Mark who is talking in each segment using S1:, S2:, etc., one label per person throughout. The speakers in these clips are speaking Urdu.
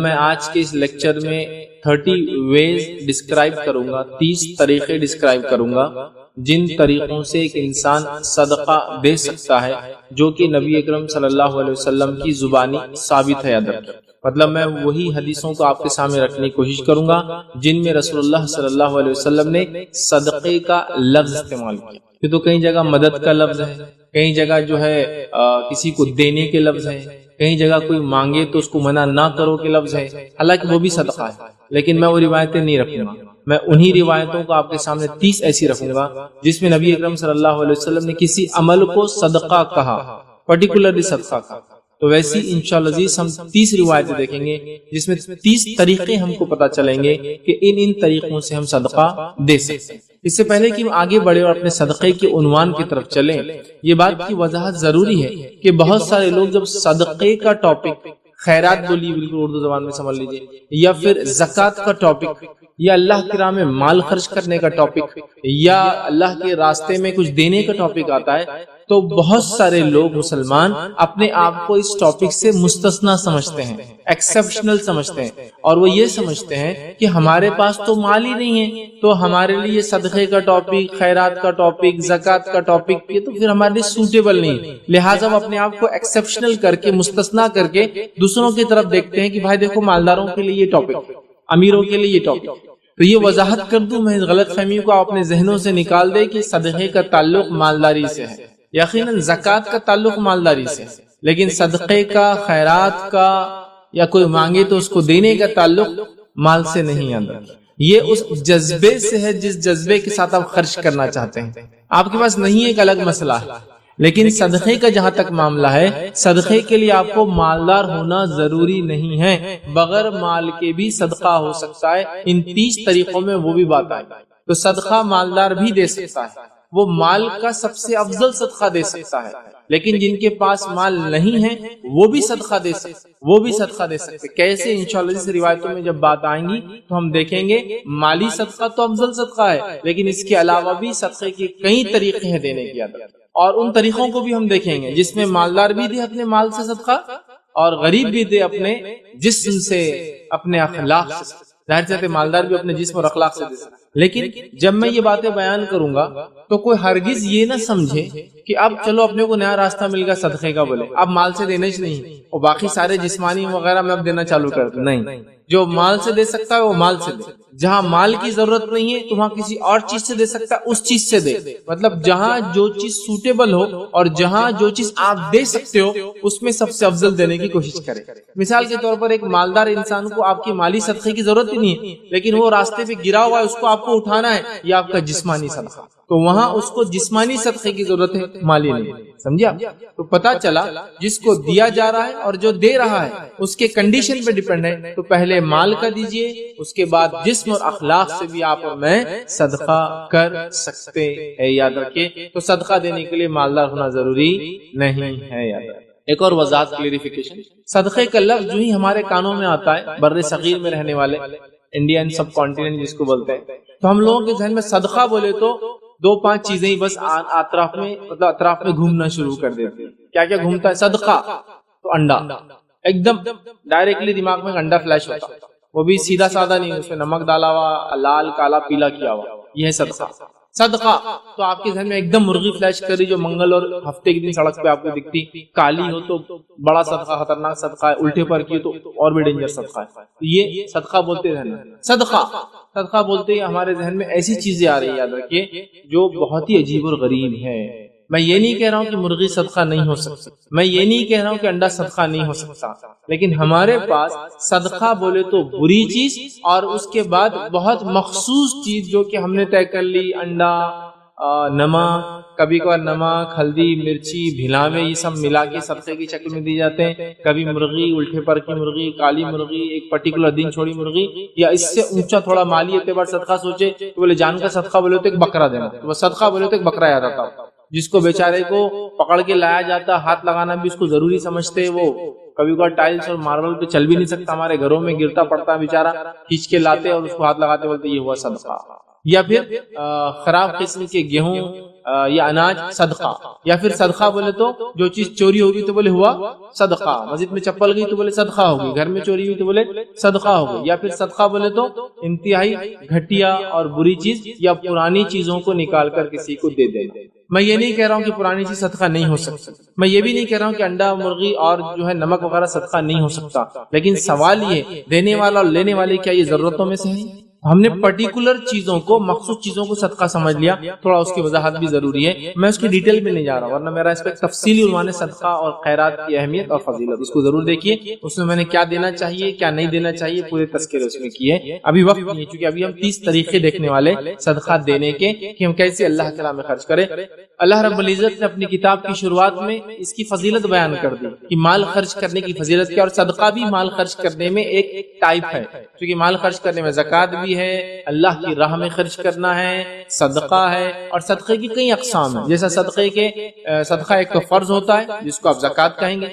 S1: میں آج کے اس لیکچر میں 30 ویز ڈسکرائب کروں گا، 30 طریقے ڈسکرائب کروں گا جن طریقوں سے ایک انسان صدقہ دے سکتا ہے، جو کہ نبی اکرم صلی اللہ علیہ وسلم کی زبانی ثابت ہے ادب۔ مطلب میں وہی حدیثوں کو آپ کے سامنے رکھنے کی کوشش کروں گا جن میں رسول اللہ صلی اللہ علیہ وسلم نے صدقے کا لفظ استعمال کیا۔ یہ تو کئی جگہ مدد کا لفظ ہے، کئی جگہ جو ہے کسی کو دینے کے لفظ ہے، کئی جگہ کوئی مانگے تو اس کو منع نہ کرو کے لفظ ہے، حالانکہ وہ بھی صدقہ ہے، لیکن میں وہ روایتیں نہیں رکھوں گا۔ میں انہی روایتوں کو آپ کے سامنے 30 ایسی رکھوں گا جس میں نبی اکرم صلی اللہ علیہ وسلم نے کسی عمل کو صدقہ کہا، پرٹیکولرلی صدقہ کہا۔ تو ویسی انشاءاللہ عزیز ہم 30 روایتیں دیکھیں گے جس میں 30 طریقے ہم کو پتہ چلیں گے کہ ان طریقوں سے ہم صدقہ دے سکتے ہیں۔ اس سے پہلے کہ ہم آگے بڑھے اور اپنے صدقے کے عنوان کی طرف چلیں، یہ بات کی وضاحت ضروری ہے کہ بہت سارے لوگ جب صدقے کا ٹاپک، خیرات بولی بالکل اردو زبان میں سمجھ لیجئے، یا پھر زکوٰۃ کا ٹاپک، یا اللہ کی راہ میں مال خرچ کرنے کا ٹاپک، یا اللہ کے راستے میں کچھ دینے کا ٹاپک آتا ہے، تو بہت سارے لوگ مسلمان اپنے آپ کو اس ٹاپک سے مستثنا سمجھتے ہیں، ایکسپشنل سمجھتے ہیں، اور وہ یہ سمجھتے ہیں کہ ہمارے پاس تو مال ہی نہیں ہے، تو ہمارے لیے صدقے کا ٹاپک، خیرات کا ٹاپک، زکوٰۃ کا ٹاپک یہ تو پھر ہمارے لیے سوٹیبل نہیں، لہٰذا وہ اپنے آپ کو ایکسپشنل کر کے، مستثنا کر کے دوسروں کی طرف دیکھتے ہیں کہ بھائی دیکھو مالداروں کے لیے یہ ٹاپک، امیروں کے لیے یہ ٹاپک۔ تو یہ وضاحت کر دوں میں، اس غلط فہمیوں کو اپنے ذہنوں سے نکال دے کہ صدقے کا تعلق مالداری سے ہے، یقیناً زکوٰۃ کا تعلق مالداری سے، لیکن صدقے کا، خیرات کا، یا کوئی مانگے تو اس کو دینے کا تعلق مال سے نہیں آتا۔ یہ اس جذبے سے ہے جس جذبے کے ساتھ آپ خرچ کرنا چاہتے ہیں۔ آپ کے پاس نہیں ایک الگ مسئلہ ہے، لیکن صدقے کا جہاں تک معاملہ ہے، صدقے کے لیے آپ کو مالدار ہونا ضروری نہیں ہے، بغیر مال کے بھی صدقہ ہو سکتا ہے۔ ان 30 طریقوں میں وہ بھی بات آئی۔ تو صدقہ مالدار بھی دے سکتا ہے، وہ مال کا سب سے افضل صدقہ دے سکتا ہے، لیکن جن کے پاس مال نہیں ہے وہ بھی صدقہ دے سکتے، کیسے؟ انشاءاللہ اس روایتوں میں جب بات آئیں گی تو ہم دیکھیں گے۔ مالی صدقہ تو افضل صدقہ ہے، لیکن اس کے علاوہ بھی صدقے کے کئی طریقے ہیں دینے کی عادت، اور ان طریقوں کو بھی ہم دیکھیں گے جس میں مالدار بھی دے اپنے مال سے صدقہ، اور غریب بھی دے اپنے جسم سے، اپنے اخلاق سے۔ ظاہر سے مالدار بھی اپنے جسم اور اخلاق سے دے سکتے، لیکن جب میں یہ باتیں بیان کروں گا تو کوئی ہرگز یہ نہ سمجھے کہ اب چلو اپنے کو نیا راستہ مل گیا صدقے کا، بولے اب مال سے دینے ہی نہیں، اور باقی سارے جسمانی وغیرہ میں اب دینا چالو کر دوں۔ نہیں، جو مال سے دے سکتا ہے وہ مال سے دے، جہاں مال کی ضرورت نہیں ہے تو وہاں کسی اور چیز سے دے سکتا ہے، اس چیز سے دے۔ مطلب جہاں جو چیز سوٹیبل ہو اور جہاں جو چیز آپ دے سکتے ہو اس میں سب سے افضل دینے کی کوشش کریں۔ مثال کے طور پر ایک مالدار انسان کو آپ کی مالی صدقے کی ضرورت ہی نہیں ہے، لیکن وہ راستے پہ گرا ہوا ہے، اس کو آپ کو اٹھانا ہے، یہ آپ کا جسمانی صدقہ، تو وہاں اس کو جسمانی صدقے کی ضرورت ہے، مالی نہیں۔ سمجھا؟ تو پتا چلا جس کو دیا جا رہا ہے اور جو دے رہا ہے اس کے کنڈیشن پہ ڈیپینڈ ہے، تو پہلے مال کا دیجئے، اس کے بعد جسم اور اخلاق سے بھی آپ اور میں صدقہ کر سکتے ہیں، یاد رکھیے۔ تو صدقہ دینے کے لیے مالدار ہونا ضروری نہیں ہے، یاد رکھیے۔ ایک اور وضاحت، کلیریفیکیشن، صدقے کا لفظ جو ہی ہمارے کانوں میں آتا ہے، بر صغیر میں رہنے والے، انڈین سب کانٹیننٹ جس کو بولتے ہیں، تو ہم لوگوں کے ذہن میں صدقہ بولے تو 2-5 چیزیں ہی بس اطراف میں گھومنا شروع کر دیتے ہیں۔ کیا کیا گھومتا ہے؟ صدقہ تو انڈا، ایک دم ڈائریکٹلی دماغ میں انڈا فلیش ہوتا، وہ بھی سیدھا سادہ نہیں، اس میں نمک ڈالا ہوا، لال کالا پیلا کیا ہوا، یہ ہے صدقہ۔ صدقہ تو آپ کے ذہن میں ایک دم مرغی فلیش کر رہی جو منگل اور ہفتے کے دن سڑک پہ آپ کو دکھتی، کالی ہو تو بڑا صدقہ، خطرناک صدقہ ہے، الٹے پر کی تو اور بھی ڈینجر صدقہ ہے، یہ صدقہ بولتے ذہن میں۔ صدقہ بولتے ہی ہمارے ذہن میں ایسی چیزیں آ رہی ہیں، یاد رکھیے، جو بہت ہی عجیب اور غریب ہے۔ میں یہ نہیں کہہ رہا ہوں کہ مرغی صدقہ نہیں ہو سکتا، میں یہ نہیں کہہ رہا ہوں کہ انڈا صدقہ نہیں ہو سکتا، لیکن ہمارے پاس صدقہ بولے تو بری چیز، اور اس کے بعد بہت مخصوص چیز جو کہ ہم نے طے کر لی، انڈا، نمک، کبھی کبھار نمک، ہلدی، مرچی، بھلاوے، یہ سب ملا کے صدقے کی شکل میں دی جاتے ہیں۔ کبھی مرغی، الٹے پر کی مرغی، کالی مرغی، ایک پرٹیکولر دن چھوڑی مرغی، یا اس سے اونچا تھوڑا مالی اعتبار صدقہ سوچے تو بولے جان کا صدقہ بولے تو ایک بکرا دینا، وہ صدقہ بولے تو ایک بکرا یاد آتا، جس کو بیچارے کو پکڑ کے لایا جاتا، ہاتھ لگانا بھی اس کو ضروری سمجھتے، وہ کبھی کبھار ٹائلز اور ماربل پہ چل بھی نہیں سکتا، ہمارے گھروں میں گرتا پڑتا بیچارہ، کھینچ کے لاتے اور اس کو ہاتھ لگاتے بولتے یہ ہوا صدقہ۔ یا پھر خراب قسم کے گیہوں یا اناج صدقہ، یا پھر صدقہ بولے تو جو چیز چوری ہوگی تو بولے ہوا صدقہ، مسجد میں چپل گئی تو بولے صدقہ ہوگی، گھر میں چوری ہوئی تو بولے صدقہ ہوگی، یا پھر صدقہ بولے تو انتہائی گھٹیا اور بری چیز یا پرانی چیزوں کو نکال کر کسی کو دے دینا۔ میں یہ نہیں کہہ رہا ہوں کہ پرانی چیز صدقہ نہیں ہو سکتی، میں یہ بھی نہیں کہہ رہا ہوں کہ انڈا مرغی اور جو ہے نمک وغیرہ صدقہ نہیں ہو سکتا، لیکن سوال یہ دینے والا اور لینے والے کیا یہ ضرورتوں میں سے ہے؟ ہم نے پرٹیکولر چیزوں کو، مخصوص چیزوں کو صدقہ سمجھ لیا، تھوڑا اس کی وضاحت بھی ضروری ہے، میں اس کی ڈیٹیل میں نہیں جا رہا ہوں، ورنہ میرا اس پہ تفصیلی عنوان ہے صدقہ اور خیرات کی اہمیت اور فضیلت، اس کو ضرور دیکھیے، اس میں نے کیا دینا چاہیے کیا نہیں دینا چاہیے پورے تذکرے اس میں کیے۔ ابھی وقت نہیں ہے چونکہ ابھی ہم 30 طریقے دیکھنے والے صدقہ دینے کے کہ ہم کیسے اللہ کے راہ میں خرچ کریں۔ اللہ رب العزت نے اپنی کتاب کی شروعات میں اس کی فضیلت بیان کر دی کہ مال خرچ کرنے کی فضیلت کیا، اور صدقہ بھی مال خرچ کرنے میں ایک ٹائپ ہے، کیونکہ مال خرچ کرنے میں زکوٰۃ بھی ہے، اللہ کی راہ میں خرچ کرنا ہے، صدقہ ہے، اور صدقے کی کئی اقسام ہیں، جیسا صدقہ ایک تو فرض ہوتا ہے جس کو آپ زکوٰۃ کہیں گے،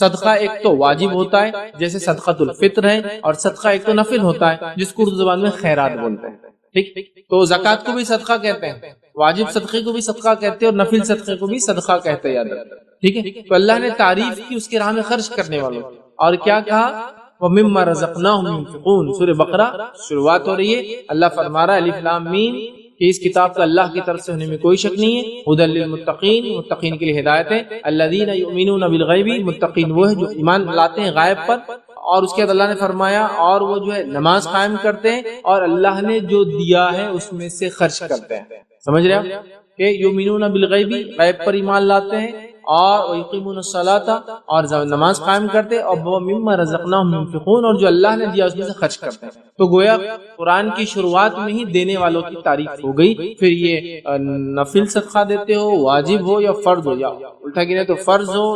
S1: صدقہ ایک تو واجب ہوتا ہے جیسے صدقۃ الفطر ہے، اور صدقہ ایک تو نفل ہوتا ہے جس کو اردو زبان میں خیرات بولتے ہیں۔ ٹھیک، تو زکوٰۃ کو بھی صدقہ کہتے ہیں، واجب صدقے کو بھی صدقہ کہتے ہیں، اور نفل صدقے کو بھی صدقہ کہتے ہیں، یاد رکھیں۔ ٹھیک ہے، تو اللہ نے تعریف کی اس کے راہ میں خرچ کرنے والوں، اور کیا کہا؟ وَمِمَّا رَزَقْنَاهُمْ يُنْفِقُونَ۔ سورہ بقرہ شروعات ہو رہی ہے، اللہ فرما رہا ہے الف لام میم کہ اس کتاب کا اللہ کی طرف سے ہونے میں کوئی شک نہیں ہے، ھدی للمتقین، متقین کے لیے ہدایت ہے، الذین یؤمنون بالغیب، متقین وہ ہے جو ایمان لاتے ہیں غائب پر، اور اس کے بعد اللہ نے فرمایا اور وہ جو ہے نماز قائم کرتے ہیں اور اللہ نے جو دیا ہے اس میں سے خرچ کرتے ہیں۔ سمجھ رہے ہیں کہ یؤمنون بالغیب، غیب پر ایمان لاتے ہیں، اور یقیمون الصلاۃ، اور نماز قائم کرتے، اور مما رزقناہم ينفقون، اور جو اللہ نے دیا اس میں سے خرچ کرتے ہیں۔ تو گویا قرآن کی شروعات میں ہی دینے والوں کی تعریف ہو گئی، پھر یہ نفل صدقہ دیتے ہو، واجب ہو یا فرض ہو، یا الٹا گنے تو فرض ہو،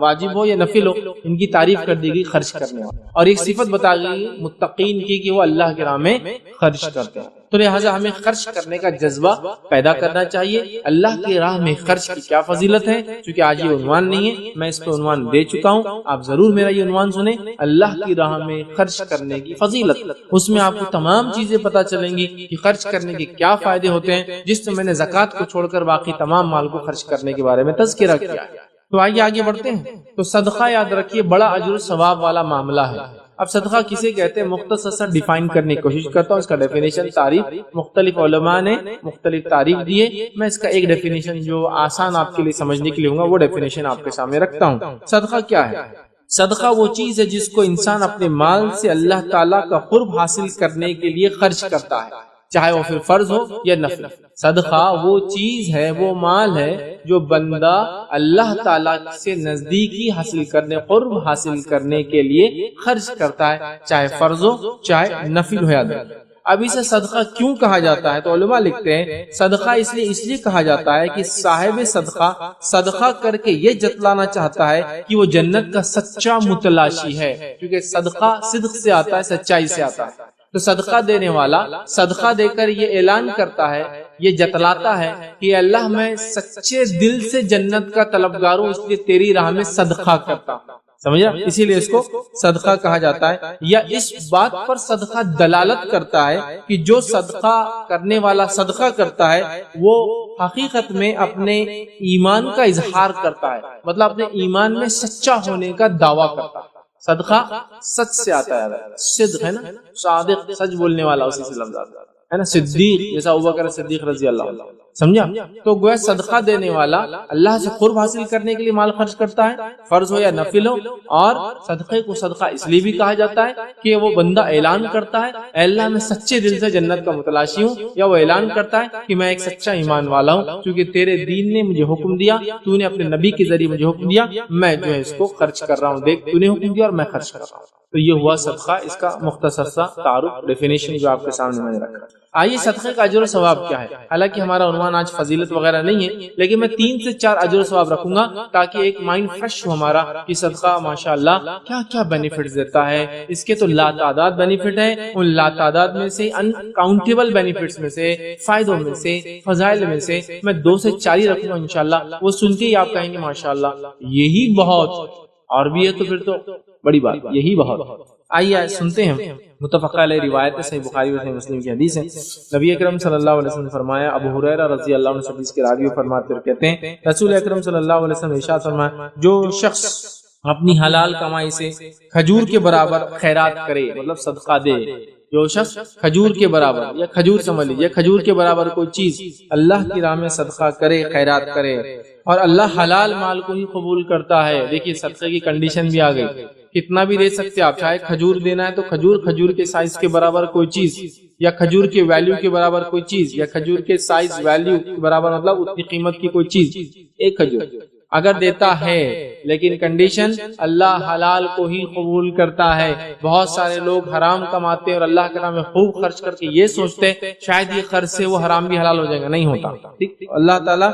S1: واجب ہو یا نفل ہو، ان کی تعریف کر دی گئی خرچ کرنے والا، اور ایک صفت بتا گئی متقین کی کہ وہ اللہ کے راہ میں خرچ کرتے ہیں۔ تو لہٰذا ہمیں خرچ کرنے کا جذبہ پیدا کرنا چاہیے۔ اللہ کی راہ میں خرچ کی کیا فضیلت ہے، چونکہ آج یہ عنوان نہیں ہے، میں اس پہ عنوان دے چکا ہوں، آپ ضرور میرا یہ عنوان سنیں، اللہ کی راہ میں خرچ کرنے کی فضیلت۔ اس میں آپ کو تمام چیزیں پتہ چلیں گی کہ خرچ کرنے کے کیا فائدے ہوتے ہیں، جس سے میں نے زکوٰۃ کو چھوڑ کر باقی تمام مال کو خرچ کرنے کے بارے میں تذکرہ کیا ہے۔ تو آئیے آگے بڑھتے ہیں۔ تو صدقہ یاد رکھیے بڑا اجر و ثواب والا معاملہ ہے۔ اب صدقہ کسے کہتے ہیں مختصر سا ڈیفائن کرنے کی کوشش کرتا ہوں، اس کا ڈیفینیشن تعریف مختلف علماء نے مختلف تعریف دی ہے، میں اس کا ایک ڈیفینیشن جو آسان آپ کے لیے سمجھنے کے لیے ہوگا وہ ڈیفینیشن آپ کے سامنے رکھتا ہوں۔ صدقہ کیا ہے؟ صدقہ وہ چیز ہے جس کو انسان اپنے مال سے اللہ تعالیٰ کا قرب حاصل کرنے کے لیے خرچ کرتا ہے، چاہے وہ پھر فرض ہو یا نفل۔ صدقہ وہ چیز ہے، وہ مال ہے جو بندہ اللہ تعالیٰ سے نزدیکی حاصل کرنے، قرب حاصل کرنے کے لیے خرچ کرتا ہے، چاہے فرض ہو چاہے نفل ہو۔ یاد رکھیں، اب اسے صدقہ کیوں کہا جاتا ہے؟ تو علماء لکھتے ہیں صدقہ اس لیے کہا جاتا ہے کہ صاحب صدقہ کر کے یہ جتلانا چاہتا ہے کہ وہ جنت کا سچا متلاشی ہے، کیونکہ صدقہ صدق سے آتا ہے، سچائی سے آتا ہے۔ تو صدقہ دینے والا صدقہ دے کر یہ اعلان کرتا ہے، یہ جتلاتا ہے کہ اللہ میں سچے دل سے جنت کا طلبگار ہوں، اس لیے تیری راہ میں صدقہ کرتا ہوں۔ سمجھا؟ اسی لیے اس کو صدقہ کہا جاتا ہے، یا اس بات پر صدقہ دلالت کرتا ہے کہ جو صدقہ کرنے والا صدقہ کرتا ہے وہ حقیقت میں اپنے ایمان کا اظہار کرتا ہے، مطلب اپنے ایمان میں سچا ہونے کا دعویٰ کرتا ہے۔ صدقہ سچ سے آتا ہے، صدق ہے نا، صادق سچ بولنے والا، اسی سے لفظ آتا ہے نا، صدیق جیسا ابوبکر صدیق رضی اللہ عنہ، سمجھا؟ تو گویا صدقہ دینے والا اللہ سے قرب حاصل کرنے کے لیے مال خرچ کرتا ہے، فرض ہو یا نفل ہو، اور صدقے کو صدقہ اس لیے بھی کہا جاتا ہے کہ وہ بندہ اعلان کرتا ہے اے اللہ میں سچے دل سے جنت کا متلاشی ہوں، یا وہ اعلان کرتا ہے کہ میں ایک سچا ایمان والا ہوں، کیونکہ تیرے دین نے مجھے حکم دیا، تو نے اپنے نبی کے ذریعے مجھے حکم دیا، میں جو ہے اس کو خرچ کر رہا ہوں، دیکھ تو نے حکم دیا اور میں خرچ کر رہا ہوں۔ تو یہ ہوا صدقہ، اس کا مختصر سا تعارف، ڈیفینیشن جو آپ کے سامنے میں نے رکھا۔ آئیے صدقے کا اجر و ثواب کیا ہے؟ حالانکہ ہمارا عنوان آج فضیلت وغیرہ نہیں ہے، لیکن میں 3 سے 4 اجر و ثواب رکھوں گا تاکہ ایک مائنڈ فریش ہو ہمارا کہ صدقہ ماشاءاللہ کیا کیا بینیفٹس دیتا ہے۔ اس کے تو لا تعداد بینیفٹ ہیں، ان لا تعداد میں سے، ان کاؤنٹیبل بینیفٹس میں سے، فائدوں میں سے، فضائل میں سے میں 2 سے 4 ہی رکھوں گا انشاءاللہ۔ وہ سنتے ہی آپ کہیں گے ماشاءاللہ یہی بہت، اور بھی ہے تو پھر تو بڑی بات، یہی بہت۔ آئیے سنتے ہیں متفق علیہ روایت ہے، صحیح بخاری و صحیح مسلم کی حدیث ہے۔ نبی اکرم صلی اللہ علیہ وسلم نے فرمایا، ابو ہریرہ رضی اللہ عنہ حدیث کے راوی فرماتے ہیں، کہتے ہیں رسول اکرم صلی اللہ علیہ وسلم نے ارشاد فرمایا، جو شخص اپنی حلال کمائی سے کھجور کے برابر خیرات کرے، مطلب صدقہ دے، جو شخص کھجور کے برابر یا کھجور سمجھ لیجیے کھجور کے برابر کوئی چیز اللہ کی راہ میں صدقہ کرے، خیرات کرے، اور اللہ حلال مال کو ہی قبول کرتا ہے۔ دیکھیے صدقے کی کنڈیشن بھی آ گئی، کتنا بھی دے سکتے آپ، چاہے کھجور دینا ہے تو کھجور کے سائز کے برابر کوئی چیز، یا کھجور کے ویلیو کے برابر کوئی چیز، یا کھجور کے سائز ویلیو کے برابر مطلب اتنی قیمت کی کوئی چیز، ایک کھجور اگر دیتا ہے، لیکن کنڈیشن اللہ حلال کو ہی قبول کرتا ہے۔ بہت سارے لوگ حرام کماتے اور اللہ کے نام میں خوب خرچ کر کے یہ سوچتے شاید یہ خرچ سے وہ حرام بھی حلال ہو جائے گا، نہیں ہوتا۔ اللہ تعالیٰ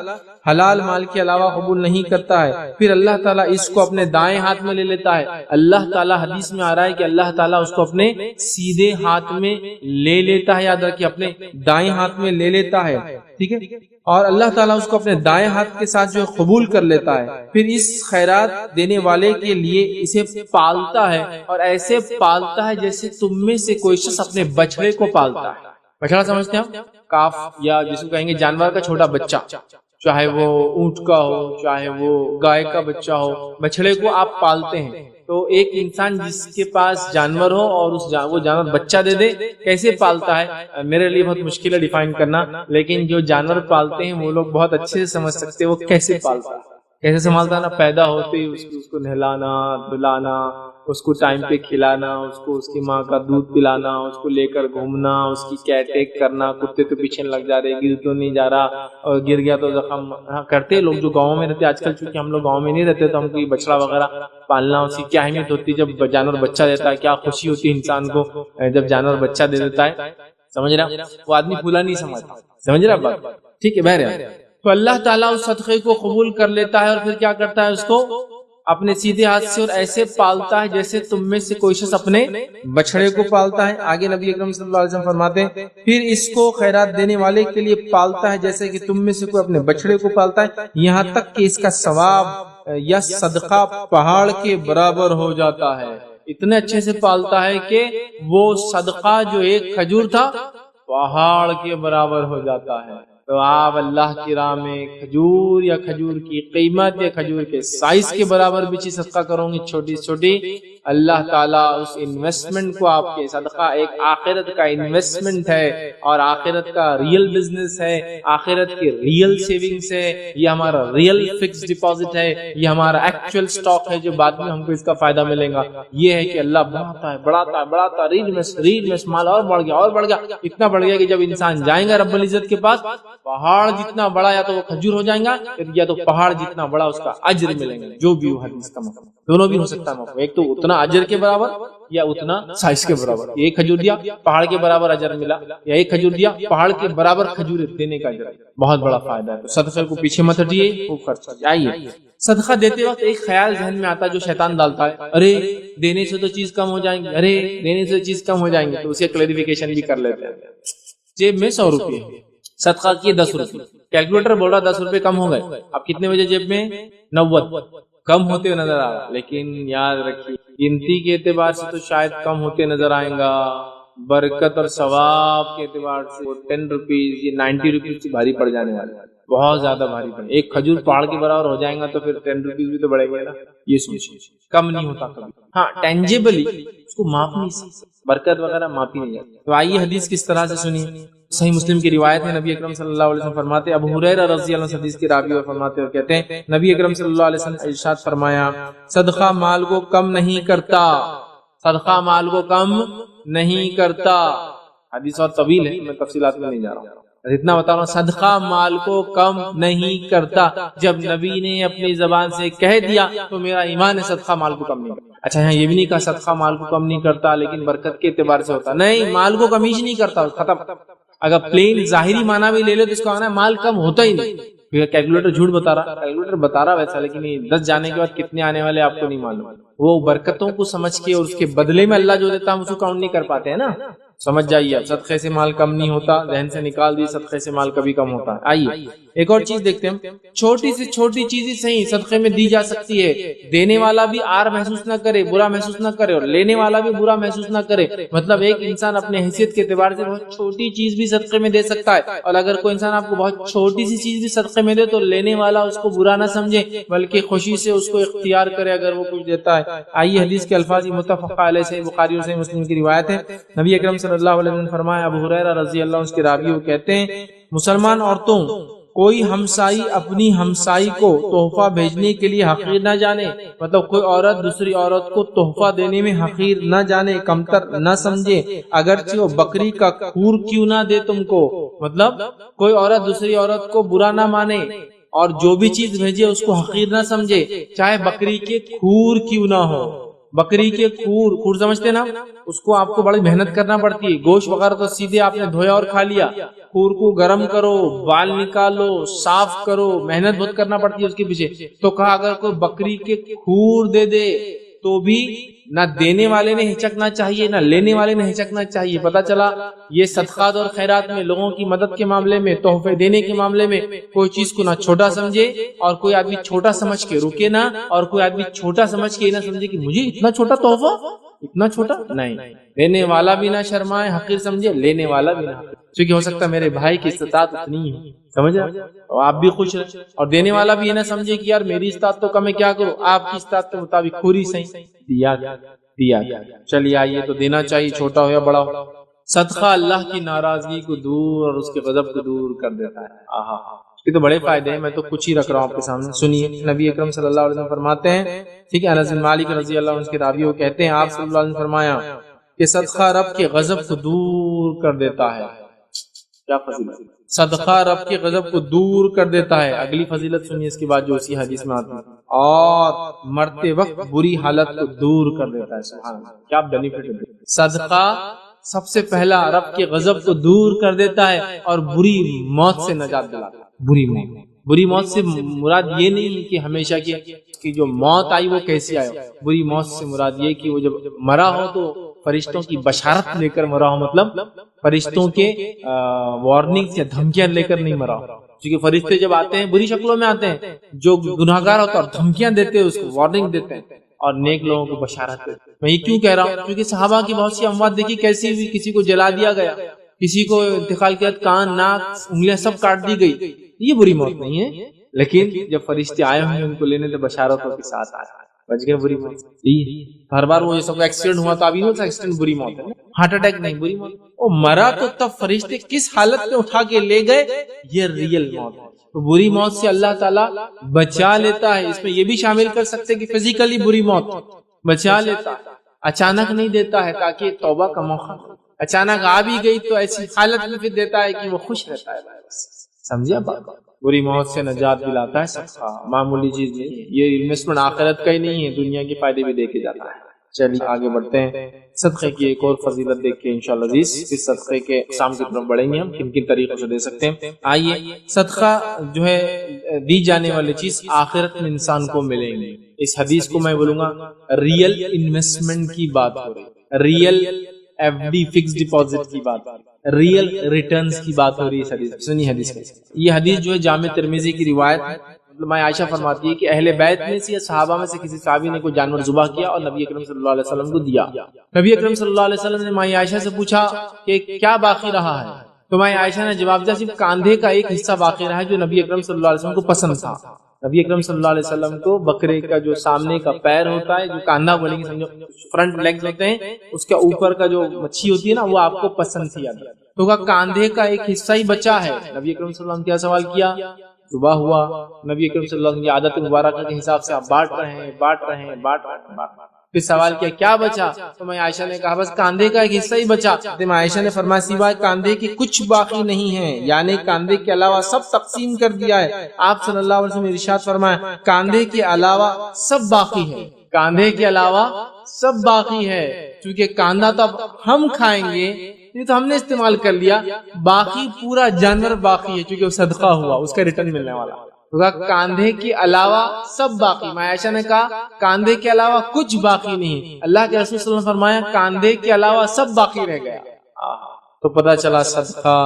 S1: حلال مال کے علاوہ قبول نہیں کرتا ہے، پھر اللہ تعالیٰ اس کو اپنے دائیں ہاتھ میں لے لیتا ہے۔ اللہ تعالیٰ حدیث میں آ رہا ہے کہ اللہ تعالیٰ اس کو اپنے سیدھے ہاتھ میں لے لیتا ہے، یاد رکھیے اپنے دائیں ہاتھ میں لے لیتا ہے، ٹھیک ہے، اور اللہ تعالیٰ اس کو اپنے دائیں ہاتھ کے ساتھ جو قبول کر لیتا ہے، پھر اس خیرات دینے والے کے لیے اسے پالتا ہے، اور ایسے پالتا ہے جیسے تم میں سے کوئی شخص اپنے بچڑے کو پالتا ہے۔ بچڑا سمجھتے ہیں آپ؟ کاف، یا جس کو کہیں گے جانور کا چھوٹا بچہ، چاہے وہ اونٹ کا ہو، چاہے وہ گائے کا بچہ ہو، بچڑے کو آپ پالتے ہیں۔ تو ایک انسان جس کے پاس جانور ہو اور وہ جانور بچہ دے دے، کیسے پالتا ہے؟ میرے لیے بہت مشکل ہے ڈیفائن کرنا، لیکن جو جانور پالتے ہیں وہ لوگ بہت اچھے سے سمجھ سکتے ہیں وہ کیسے پالتا ہے، کیسے سنبھالتا ہے نا۔ پیدا ہوتے ہی اس کو نہلانا، دھلانا، اس کو ٹائم پہ کھلانا، اس کو اس کی ماں کا دودھ پلانا، اس کو لے کر گھومنا، اس کی کیئر ٹیک کرنا، کتے تو پیچھے لگ جا رہے، گر تو نہیں جا رہا، اور گر گیا تو زخم کرتے لوگ جو گاؤں میں رہتے۔ آج کل چونکہ ہم لوگ گاؤں میں نہیں رہتے تو ہم کو بچڑا وغیرہ پالنا اس کی کیا اہمیت ہوتی ہے، جب جانور بچہ دیتا ہے کیا خوشی ہوتی ہے انسان کو جب جانور بچہ دے دیتا ہے، سمجھ رہا؟ وہ آدمی پھولا نہیں سمجھ رہا بات، ٹھیک ہے بہرحال۔ تو اللہ تعالیٰ اس صدقے کو قبول کر لیتا ہے، اور پھر کیا کرتا ہے؟ اس کو اپنے سیدھے ہاتھ سے اور ایسے پالتا ہے جیسے تم میں سے کوئی شخص اپنے بچڑے کو پالتا ہے۔ آگے نبی اکرم صلی اللہ علیہ وسلم فرماتے ہیں، پھر اس کو خیرات دینے والے کے لیے پالتا ہے جیسے کہ تم میں سے کوئی اپنے بچڑے کو پالتا ہے، یہاں تک کہ اس کا ثواب یا صدقہ پہاڑ کے برابر ہو جاتا ہے۔ اتنے اچھے سے پالتا ہے کہ وہ صدقہ جو ایک کھجور تھا پہاڑ کے برابر ہو جاتا ہے۔ تو آپ اللہ کی راہ میں کھجور یا کھجور کی قیمت یا کھجور کے سائز کے برابر بھی چیز صدقہ کروں گی، چھوٹی چھوٹی، اللہ تعالیٰ اس انویسٹمنٹ کو آپ کے صدقہ ایک آخرت کا انویسٹمنٹ ہے، اور آخرت کا ریئل بزنس ہے، آخرت کی ریئل سیونگز ہے، یہ ہمارا ریئل فکس ڈپازٹ ہے، یہ ہمارا ایکچوئل سٹاک ہے جو بعد میں ہم کو اس کا فائدہ ملے گا۔ یہ ہے کہ اللہ بڑھاتا ہے بڑھاتا ہے بڑھاتا ہے، ریڈ میں مال اور بڑھ گیا، اتنا بڑھ گیا کہ جب انسان جائیں گا رب العزت کے پاس، پہاڑ جتنا بڑا یا تو وہ کھجور ہو جائیں گا، یا تو پہاڑ جتنا بڑا اس کا اجر ملیں گا، جو بھی ہو حدیث کا مطلب دونوں بھی ہو سکتا ہے، ایک تو اتنا اجر کے برابر یا اتنا سائز کے برابر۔ ایک کھجور دیا پہاڑ کے برابر اجر ملا، یا ایک کھجور دیا پہاڑ کے برابر کھجور دینے کا اجر، بہت بڑا فائدہ ہے۔ تو صدقے کو پیچھے مت ہٹیے، خوب خرچ کیجیے۔ آئیے صدقہ دیتے وقت ایک خیال ذہن میں آتا ہے جو شیطان ڈالتا ہے، ارے دینے سے تو چیز کم ہو جائیں گی، ارے دینے سے چیز کم ہو جائیں گے، تو اسے کلیریفیکیشن بھی کر لیتے ہیں۔ جیب میں 100 روپے صدقہ کیے 10 روپے، کیلکولیٹر بول رہا 10 روپے کم ہو گئے، اب کتنے بجے جیب میں 90 کم ہوتے ہوئے نظر آ رہا، لیکن یاد رکھیے گنتی کے اعتبار سے تو شاید کم ہوتے نظر آئیں گا، برکت اور ثواب کے اعتبار سے 10 روپیز یا 90 روپیز سے بھاری پڑ جانے والے، بہت زیادہ بھاری پڑے۔ ایک کھجور پہاڑ کے برابر ہو جائیں گا تو پھر 10 روپیز بھی تو بڑھیں گے نا، یہ سوچیے، کم نہیں ہوتا کبھی۔ ہاں ٹینجیبلی اس کو ماپ نہیں سکتے، برکت وغیرہ ماپی نہیں جاتی۔ تو آئیے حدیث کس طرح سے سنیے۔ صحیح مسلم کی روایت ہے، نبی اکرم صلی اللہ علیہ وسلم فرماتے، ابو ہریرہ رضی اللہ عنہ حدیث کی راوی اور فرماتے اور کہتے ہیں، نبی اکرم صلی اللہ علیہ وسلم نے ارشاد فرمایا، صدقہ مال کو کم نہیں کرتا، صدقہ مال کو کم نہیں کرتا۔ حدیث اور طویل ہے، میں تفصیلات میں نہیں جا رہا ہوں، اتنا بتا رہا ہوں، صدقہ مال کو کم نہیں کرتا۔ جب نبی نے اپنی زبان سے کہہ دیا تو میرا ایمان ہے صدقہ مال کو کم نہیں کرتا۔ اچھا یہاں یہ بھی نہیں کہا صدقہ مال کو کم نہیں کرتا لیکن برکت کے اعتبار سے ہوتا، نہیں، مال کو کم ہی نہیں کرتا، ختم۔ اگر پلین ظاہری معنی بھی لے لو تو اس کا معنی ہے مال کم ہوتا ہی نہیں۔ کیلکولیٹر جھوٹ بتا رہا ویسا، لیکن 10 جانے کے بعد کتنے آنے والے آپ کو نہیں معلوم۔ وہ برکتوں کو سمجھ کے اور اس کے بدلے میں اللہ جو دیتا ہم اس کو کاؤنٹ نہیں کر پاتے ہیں نا۔ سمجھ جائیے، اب صدقے سے مال کم نہیں ہوتا، ذہن سے نکال دی، صدقے سے مال کبھی کم ہوتا ہے۔ آئیے ایک اور چیز دیکھتے ہیں، چھوٹی سے چھوٹی چیز ہی صحیح صدقے میں دی جا سکتی ہے، دینے والا بھی آر محسوس نہ کرے، برا محسوس نہ کرے، اور لینے والا بھی برا محسوس نہ کرے۔ مطلب ایک انسان اپنے حیثیت کے اعتبار سے بہت چھوٹی چیز بھی صدقے میں دے سکتا ہے، اور اگر کوئی انسان آپ کو بہت چھوٹی سی چیز بھی صدقے میں دے تو لینے والا اس کو برا نہ سمجھے بلکہ خوشی سے اس کو اختیار کرے اگر وہ کچھ دیتا ہے۔ آئیے حدیث کے الفاظ متفق علیہ سے بخاری اور صحیح مسلم کی روایت ہے، نبی اکرم صلی اللہ علیہ وسلم نے فرمایا، ابو ہریرہ رضی اللہ عنہ اس کے راوی وہ کہتے ہیں، مسلمان عورتوں کوئی ہمسائی اپنی ہمسائی کو تحفہ بھیجنے کے لیے حقیر نہ جانے، مطلب کوئی عورت دوسری عورت کو تحفہ دینے میں حقیر نہ جانے، کمتر نہ سمجھے، اگرچہ وہ بکری کا کھور کیوں نہ دے تم کو۔ مطلب کوئی عورت دوسری عورت کو برا نہ مانے اور جو بھی چیز بھیجے اس کو حقیر نہ سمجھے، چاہے بکری کے کھور کیوں نہ ہو۔ بکری کے کھور سمجھتے نا، اس کو آپ کو بڑی محنت کرنا پڑتی ہے، گوشت وغیرہ تو سیدھے آپ نے دھویا اور کھا لیا، کھور کو گرم کرو، بال نکالو، صاف کرو، محنت بہت کرنا پڑتی ہے اس کے پیچھے۔ تو کہا اگر کوئی بکری کے کھور دے دے تو بھی نہ دینے والے نے ہچکنا چاہیے نہ لینے والے نے ہچکنا چاہیے۔ پتہ چلا یہ صدقات اور خیرات میں، لوگوں کی مدد کے معاملے میں، تحفے دینے کے معاملے میں کوئی چیز کو نہ چھوٹا سمجھے، اور کوئی آدمی چھوٹا سمجھ کے رکے نہ، اور کوئی آدمی چھوٹا سمجھ کے نہ سمجھے کہ مجھے اتنا چھوٹا تحفہ، اتنا چھوٹا نہیں۔ دینے والا بھی نہ شرمائے حقیر سمجھے، لینے والا بھی نہ، کیونکہ ہو سکتا ہے میرے بھائی کی استطاعت اتنی ہے، سمجھا، اور آپ بھی خوش رہے، اور دینے والا بھی یہ نہ سمجھے کہ یار میری استطاعت تو کم ہے، کیا کروں، آپ کی استطاعت کے مطابق پوری صحیح دیا۔ چلیے آئیے تو دینا چاہیے، چھوٹا ہو یا بڑا ہو۔ صدقہ اللہ کی ناراضگی کو دور اور اس کے غضب کو دور کر دیتا ہے۔ آہا، اس کے تو بڑے فائدے ہیں، میں تو کچھ ہی رکھ رہا ہوں آپ کے سامنے، سنیے۔ نبی اکرم صلی اللہ علیہ وسلم فرماتے ہیں، ٹھیک ہے، انس بن مالک رضی اللہ عنہ کے راوی وہ کہتے ہیں، آپ صلی اللہ علیہ وسلم فرمایا کہ صدقہ رب کے غضب کو دور کر دیتا ہے۔ کیا فضیلت، صدقہ رب کے غضب کو دور کر دیتا ہے۔ اگلی فضیلت سنیے اس کے بعد جو اسی حدیث میں آتی ہے، اور مرتے وقت بری حالت کو دور کر دیتا ہے۔ سبحان اللہ، کیا بینیفٹ ہے۔ صدقہ سب سے پہلا رب کے غضب کو دور کر دیتا ہے اور بری موت سے نجات دلاتا ہے۔ بری موت سے مراد یہ نہیں کہ ہمیشہ کی جو موت آئی وہ کیسی آئی، بری موت سے مراد یہ کہ وہ جب مرا ہو تو فرشتوں کی بشارت لے کر مرا ہو، مطلب فرشتوں کے وارننگ یا دھمکیاں لے کر نہیں مرا ہو، کیونکہ فرشتے جب آتے ہیں بری شکلوں میں آتے ہیں، جو گناہگار ہوتا ہے اور دھمکیاں دیتے ہیں، اس کو وارننگ دیتے ہیں، اور نیک لوگوں کو بشارت دیتے ہیں۔ میں یہ کیوں کہہ رہا ہوں، کیونکہ صحابہ کی بہت سی اموات دیکھی کیسی ہوئی، کسی کو جلا دیا گیا، کسی کو انتقال کے بعد کان، ناک، انگلیاں سب کاٹ دی گئی، یہ بری موت نہیں ہے، لیکن جب فرشتے آئے ہوں گے ان کو لینے تو بشارتوں کے ساتھ آئے، بچ گئے بری موت۔ ہر بار وہ یہ سب ایکسیڈنٹ ہوا تو ابھی نہیں ہوتا ایکسیڈنٹ بری موت ہے، ہارٹ اٹیک نہیں، بری موت۔ وہ مرا تو تب فرشتے کس حالت میں اٹھا کے لے گئے، یہ ریئل موت ہے۔ تو بری موت سے اللہ تعالیٰ بچا لیتا ہے، اس میں یہ بھی شامل کر سکتے کہ فزیکلی بری موت بچا لیتا ہے، اچانک نہیں دیتا ہے تاکہ توبہ کا موقع، اچانک آ بھی گئی تو ایسی حالت میں پھر دیتا ہے کہ وہ خوش رہتا ہے، سمجھا بات۔ بری موت سے نجات دلاتا ہے صدقہ، معمولی چیز نہیں ہے، یہ انویسٹمنٹ آخرت کا ہی نہیں ہے، دنیا کے فائدے بھی دے کے جاتا ہے۔ چلیے آگے بڑھتے ہیں، صدقے کی ایک اور فضیلت دیکھ کے انشاءاللہ عزیز پھر صدقے کے اقسام کی طرف بڑھیں گے، ہم کن کن طریقوں سے دے سکتے ہیں۔ آئیے، صدقہ جو ہے دی جانے والی چیز آخرت میں انسان کو ملیں گے۔ اس حدیث کو میں بولوں گا ریئل انویسٹمنٹ کی بات ہو رہی، real F D fix deposit کی بات، ریئل ریٹرنز کی بات ہو رہی ہے اس حدیث۔ سنی حدیث میں، یہ حدیث جو ہے جامع ترمذی کی روایت، ماں عائشہ فرماتی ہے کہ اہل بیت میں سے یا صحابہ میں سے کسی صحابی نے کوئی جانور ذبح کیا اور نبی اکرم صلی اللہ علیہ وسلم کو دیا۔ نبی اکرم صلی اللہ علیہ وسلم نے ماں عائشہ سے پوچھا کہ کیا باقی رہا ہے، تو ماں عائشہ نے جواب دیا صرف کاندھے کا ایک حصہ باقی رہا ہے جو نبی اکرم صلی اللہ علیہ وسلم کو پسند تھا۔ نبی اکرم صلی اللہ علیہ وسلم کو بکرے کا جو سامنے کا پیر ہوتا ہے، جو کاندھا بولیں گے سمجھو، فرنٹ لیگز ہوتے ہیں، اس کے اوپر کا جو مچھی ہوتی ہے نا، وہ آپ کو پسند تھی۔ تو کہا کاندھے کا ایک حصہ ہی بچا ہے۔ نبی اکرم صلی اللہ علیہ وسلم کیا سوال کیا، صبح ہوا، نبی اکرم صلی اللہ علیہ وسلم کی عادت مبارکہ کے حساب سے آپ بانٹ رہے ہیں۔ پھر سوال کیا بچا، تو میں عائشہ نے کہا بس کاندھے کا ایک حصہ ہی بچا۔ تو میں عائشہ نے فرمایا سوائے کاندھے کے کچھ باقی نہیں ہے، یعنی کاندھے کے علاوہ سب تقسیم کر دیا ہے۔ آپ صلی اللہ علیہ وسلم نے ارشاد فرمایا کاندھے کے علاوہ سب باقی ہے، کاندھے کے علاوہ سب باقی ہے، کیونکہ کاندھا تو اب ہم کھائیں گے، یہ تو ہم نے استعمال کر لیا، باقی پورا جانور باقی ہے کیونکہ وہ صدقہ ہوا، اس کا ریٹرن ملنے والا۔ کاندھے کے علاوہ سب باقی، میں عائشہ نے کہا کاندھے کے علاوہ کچھ باقی نہیں، اللہ کے رسول صلی اللہ علیہ وسلم نے فرمایا کاندھے کے علاوہ سب باقی رہ گیا۔ تو پتہ چلا صدقہ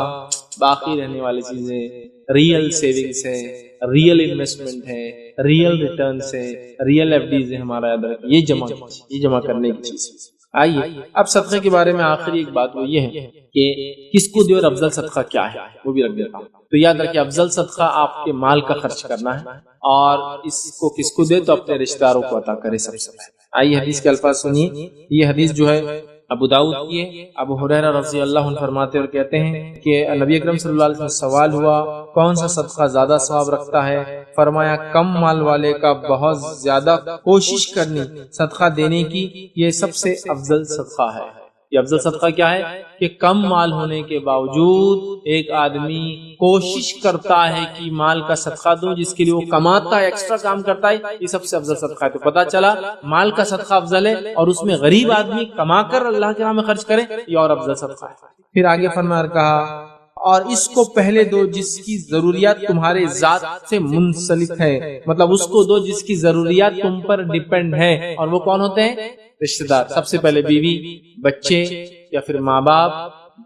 S1: باقی رہنے والی چیزیں ریئل سیونگز ہے، ریئل انویسٹمنٹ ہے، ریئل ریٹرنز ہے، ریئل ایف ڈیز ہے، ہمارا یاد رکھیں یہ جمع کرنے کی چیز ہے۔ آئیے اب صدقے کے بارے میں آخری ایک بات وہ یہ ہے کہ کس کو دے اور افضل صدقہ کیا ہے وہ بھی رکھ دیتا ہوں۔ تو یاد رکھیں افضل صدقہ آپ کے مال کا خرچ کرنا ہے، اور اس کو کس کو دے تو اپنے رشتہ داروں کو عطا کرے سب سے پہلے۔ آئیے حدیث کے الفاظ سنیے۔ یہ حدیث جو ہے ابو داؤد کی ہے۔ ابو ہریرہ رضی اللہ عنہ فرماتے اور کہتے ہیں کہ نبی اکرم صلی اللہ علیہ وسلم سوال ہوا کون سا صدقہ زیادہ ثواب رکھتا ہے؟ فرمایا کم مال والے کا بہت زیادہ کوشش کرنی صدقہ دینے کی، یہ سب سے افضل صدقہ ہے۔ یہ افضل صدقہ کیا ہے کہ کم مال ہونے کے باوجود ایک آدمی کوشش کرتا ہے کہ مال کا صدقہ دوں، جس کے لیے وہ کماتا ہے، ایکسٹرا کام کرتا ہے، یہ سب سے افضل صدقہ ہے۔ تو پتہ چلا مال کا صدقہ افضل ہے، اور اس میں غریب آدمی کما کر اللہ کے راہ میں خرچ کرے یہ اور افضل صدقہ ہے۔ پھر آگے فرمایا کہا اور اس کو پہلے دو جس کی ضروریات تمہارے ذات سے منسلک ہے، مطلب اس کو دو جس کی ضروریات تم پر ڈیپینڈ ہے، اور وہ کون ہوتے ہیں؟ رشتہ دار۔ سب سے پہلے بیوی، بچے یا پھر ماں باپ،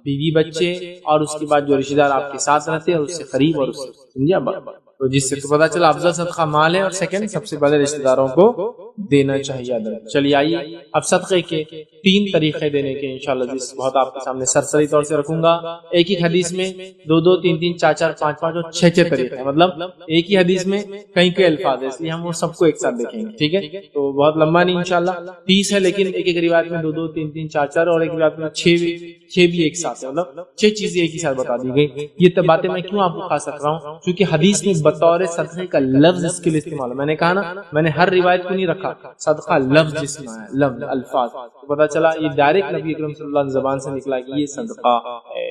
S1: بیوی بچے، اور اس کے بعد جو رشتہ دار آپ کے ساتھ رہتے ہیں اور اس سے قریب، اور اس سے سمجھا تو جس سے تو پتا چلا افضل صدقہ مال ہے، اور سیکنڈ سب سے پہلے رشتہ داروں کو دینا چاہیے۔ چلیے آئیے اب صدقے کے 3 طریقے دینے کے انشاءاللہ جس بہت آپ کے سامنے سرسری طور سے رکھوں گا۔ ایک ہی حدیث میں 2 3 3 4 4 5 5 اور 6 طریقے ہیں، مطلب ایک ہی حدیث میں کئی الفاظ ہیں، اس لیے ہم وہ سب کو ایک ساتھ دیکھیں گے، ٹھیک ہے؟ تو بہت لمبا نہیں انشاءاللہ، 30 ہے، لیکن ایک روایت میں 2 2 3 3 4 4 اور ایک روایت میں 6 بھی ایک ساتھ ہے، مطلب 6 چیزیں ایک ہی ساتھ بتا دی گئی۔ یہ باتیں میں کیوں آپ کو خاص رکھ رہا ہوں؟ کیونکہ حدیث میں بطور صدقے کا لفظ اس کے لیے استعمال ہے۔ میں نے کہا نا، میں نے ہر روایت کو نہیں رکھا، صدقہ لفظ جس میں ہے، لفظ الفاظ، تو پتہ چلا یہ ڈائریکٹ نبی اکرم صلی اللہ علیہ وسلم زبان سے نکلا کہ یہ صدقہ ہے۔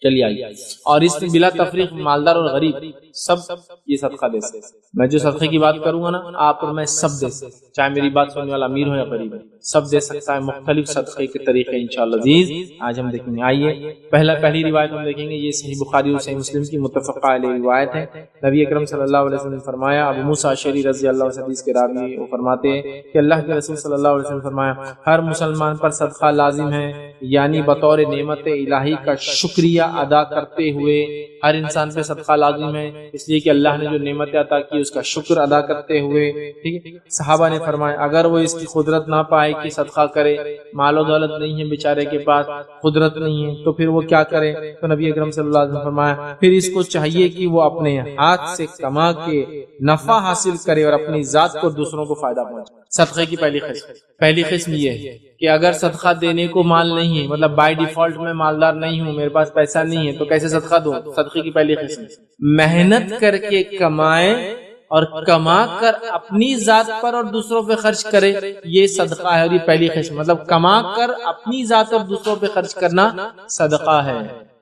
S1: چلیے آئیے، اور اس میں بلا تفریق مالدار اور غریب سب یہ صدقہ دے سکتے۔ میں جو صدقے کی بات کروں گا نا آپ اور میں سب دے سکتے، چاہے میری بات سننے والا امیر ہو یا غریب، سب دے سکتا ہے۔ مختلف صدقے کے طریقے انشاءاللہ عزیز آج ہم دیکھیں گے۔ آئیے پہلی روایت ہم دیکھیں گے، یہ صحیح بخاری اور صحیح مسلم کی متفق علیہ روایت ہے۔ نبی اکرم صلی اللہ علیہ وسلم نے فرمایا، ابو موسیٰ اشعری رضی اللہ عنہ حدیث کے راوی وہ فرماتے ہیں کہ اللہ کے رسول صلی اللہ علیہ وسلم نے فرمایا ہر مسلمان پر صدقہ لازم ہے، یعنی بطور نعمت الہی کا شکریہ ادا کرتے ہوئے ہر انسان پہ صدقہ لازم ہے، اس لیے کہ اللہ نے جو نعمت عطا کی اس کا شکر ادا کرتے ہوئے، ٹھیک ہے؟ صحابہ نے فرمایا اگر وہ اس کی قدرت نہ پائے کہ صدقہ کرے، مال و دولت نہیں ہے بیچارے کے پاس، قدرت نہیں ہے، تو پھر وہ کیا کرے؟ تو نبی اکرم صلی اللہ علیہ وسلم نے فرمایا پھر اس کو چاہیے کہ وہ اپنے ہاتھ سے کما کے نفع حاصل کرے اور اپنی ذات کو دوسروں کو فائدہ پہنچائے۔ صدقے کی پہلی قسم یہ ہے کہ اگر صدقہ دینے کو مال نہیں ہے، مطلب بائی ڈیفالٹ میں مالدار نہیں ہوں، میرے پاس پیسہ نہیں ہے، تو کیسے صدقہ دوں؟ صدقے کی پہلی قسم محنت کر کے کمائے اور کما کر اپنی ذات پر اور دوسروں پہ خرچ کرے، یہ صدقہ ہے۔ اور یہ پہلی قسم مطلب کما کر اپنی ذات اور دوسروں پہ خرچ کرنا صدقہ ہے۔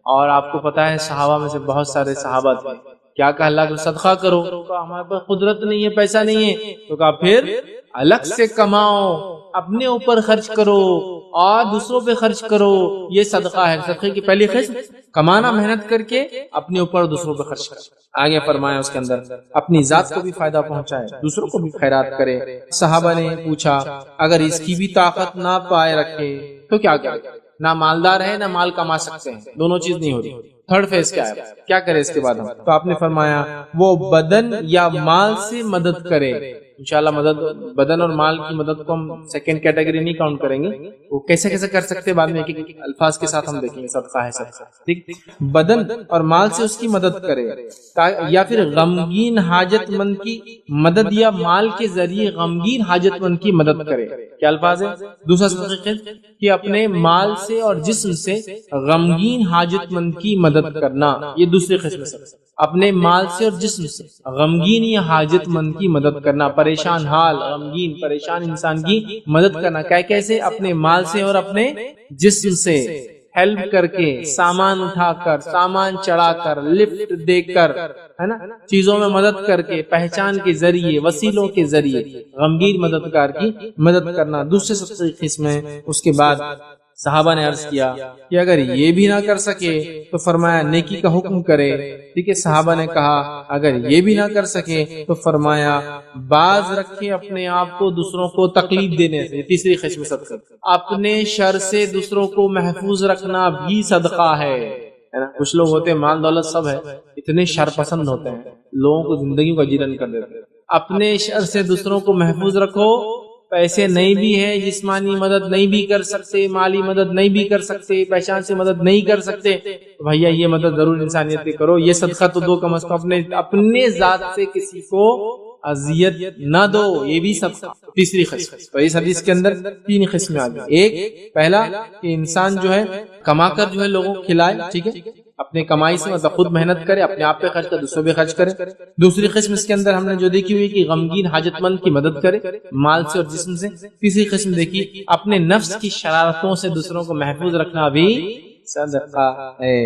S1: اور آپ کو پتا ہے صحابہ میں سے بہت سارے صحابہ تھے، کیا کہا اللہ کو صدقہ کرو، کہا ہمارے پاس قدرت نہیں ہے، پیسہ نہیں ہے، تو کہا پھر الگ سے کماؤ، اپنے اوپر خرچ کرو اور دوسروں پہ خرچ کرو، یہ صدقہ ہے۔ صدقے کی پہلی قسم کمانا، محنت کر کے اپنے اوپر دوسروں پہ خرچ کرو۔ آگے فرمایا اس کے اندر اپنی ذات کو بھی فائدہ پہنچائے، دوسروں کو بھی خیرات کرے۔ صحابہ نے پوچھا اگر اس کی بھی طاقت نہ پائے رکھے تو کیا کرے؟ نہ مالدار ہے نہ مال کما سکتے ہیں، دونوں چیز نہیں ہو رہی، تھرڈ فیز کیا ہے؟ کیا کرے اس کے بعد ہم؟ تو آپ نے فرمایا وہ بدن یا مال سے مدد کرے۔ انشاءاللہ بدن اور مال کی مدد کو ہم سیکنڈ کیٹیگری نہیں کاؤنٹ کریں گے، وہ کیسے کر سکتے بعد میں ایک الفاظ کے ساتھ ہم دیکھیں گے۔ صدقہ ہے صدقہ، ٹھیک؟ بدن اور مال سے اس کی مدد کرے، یا پھر غمگین حاجت مند کی مدد یا مال کے ذریعے غمگین حاجت مند کی مدد کرے۔ کیا الفاظ ہے؟ دوسرا صدقہ کہ اپنے مال سے اور جسم سے غمگین حاجت مند کی مدد کرنا، یہ دوسری قسم ہے۔ اپنے مال سے اور جسم سے غمگین یا حاجت مند کی مدد کرنا، پریشان حال، غمگین پریشان انسان کی مدد کرنا۔ کیسے؟ اپنے مال سے اور اپنے جسم سے ہیلپ کر کے، سامان اٹھا کر، سامان چڑھا کر، لفٹ دے کر، ہے نا، چیزوں میں مدد کر کے، پہچان کے ذریعے، وسیلوں کے ذریعے غمگین مددگار کی مدد کرنا، دوسرے سب سے قسم ہے۔ اس کے بعد صحابہ نے عرض کیا کہ اگر یہ بھی نہ کر سکے تو فرمایا نیکی کا حکم کرے. ٹھیک ہے، صحابہ نے کہا اگر یہ بھی نہ کر سکے تو فرمایا باز رکھے اپنے آپ کو دوسروں کو تکلیف دینے سے. تیسری قسم صدقہ، اپنے شر سے دوسروں کو محفوظ رکھنا بھی صدقہ ہے. کچھ لوگ ہوتے ہیں مال دولت سب ہے، اتنے شر پسند ہوتے ہیں، لوگوں کو زندگی کو اجیرن کر دیتے ہیں. اپنے شر سے دوسروں کو محفوظ رکھو. پیسے نہیں بھی ہے، جسمانی مدد نہیں بھی کر سکتے، مالی مدد نہیں بھی کر سکتے، پہچان سے مدد نہیں کر سکتے، تو بھیا یہ مدد ضرور انسانیت کی کرو. یہ صدقہ تو دو کم از کم، اپنے ذات سے کسی کو اذیت نہ دو، یہ بھی صدقہ. تیسری قسم. تو اس حدیث کے اندر تین قسمیں آ گئی. ایک پہلا کہ انسان جو ہے کما کر جو ہے لوگوں کو کھلائے، ٹھیک ہے، اپنے کمائی سے مطلب خود محنت کرے، اپنے آپ پہ خرچ کرے، دوسروں پہ خرچ کرے. دوسری قسم اس کے اندر ہم نے جو دیکھی ہوئی کہ غمگین حاجت مند کی مدد کرے مال سے اور جسم سے. تیسری قسم دیکھی اپنے نفس کی شرارتوں سے دوسروں کو محفوظ رکھنا بھی صدقہ ہے.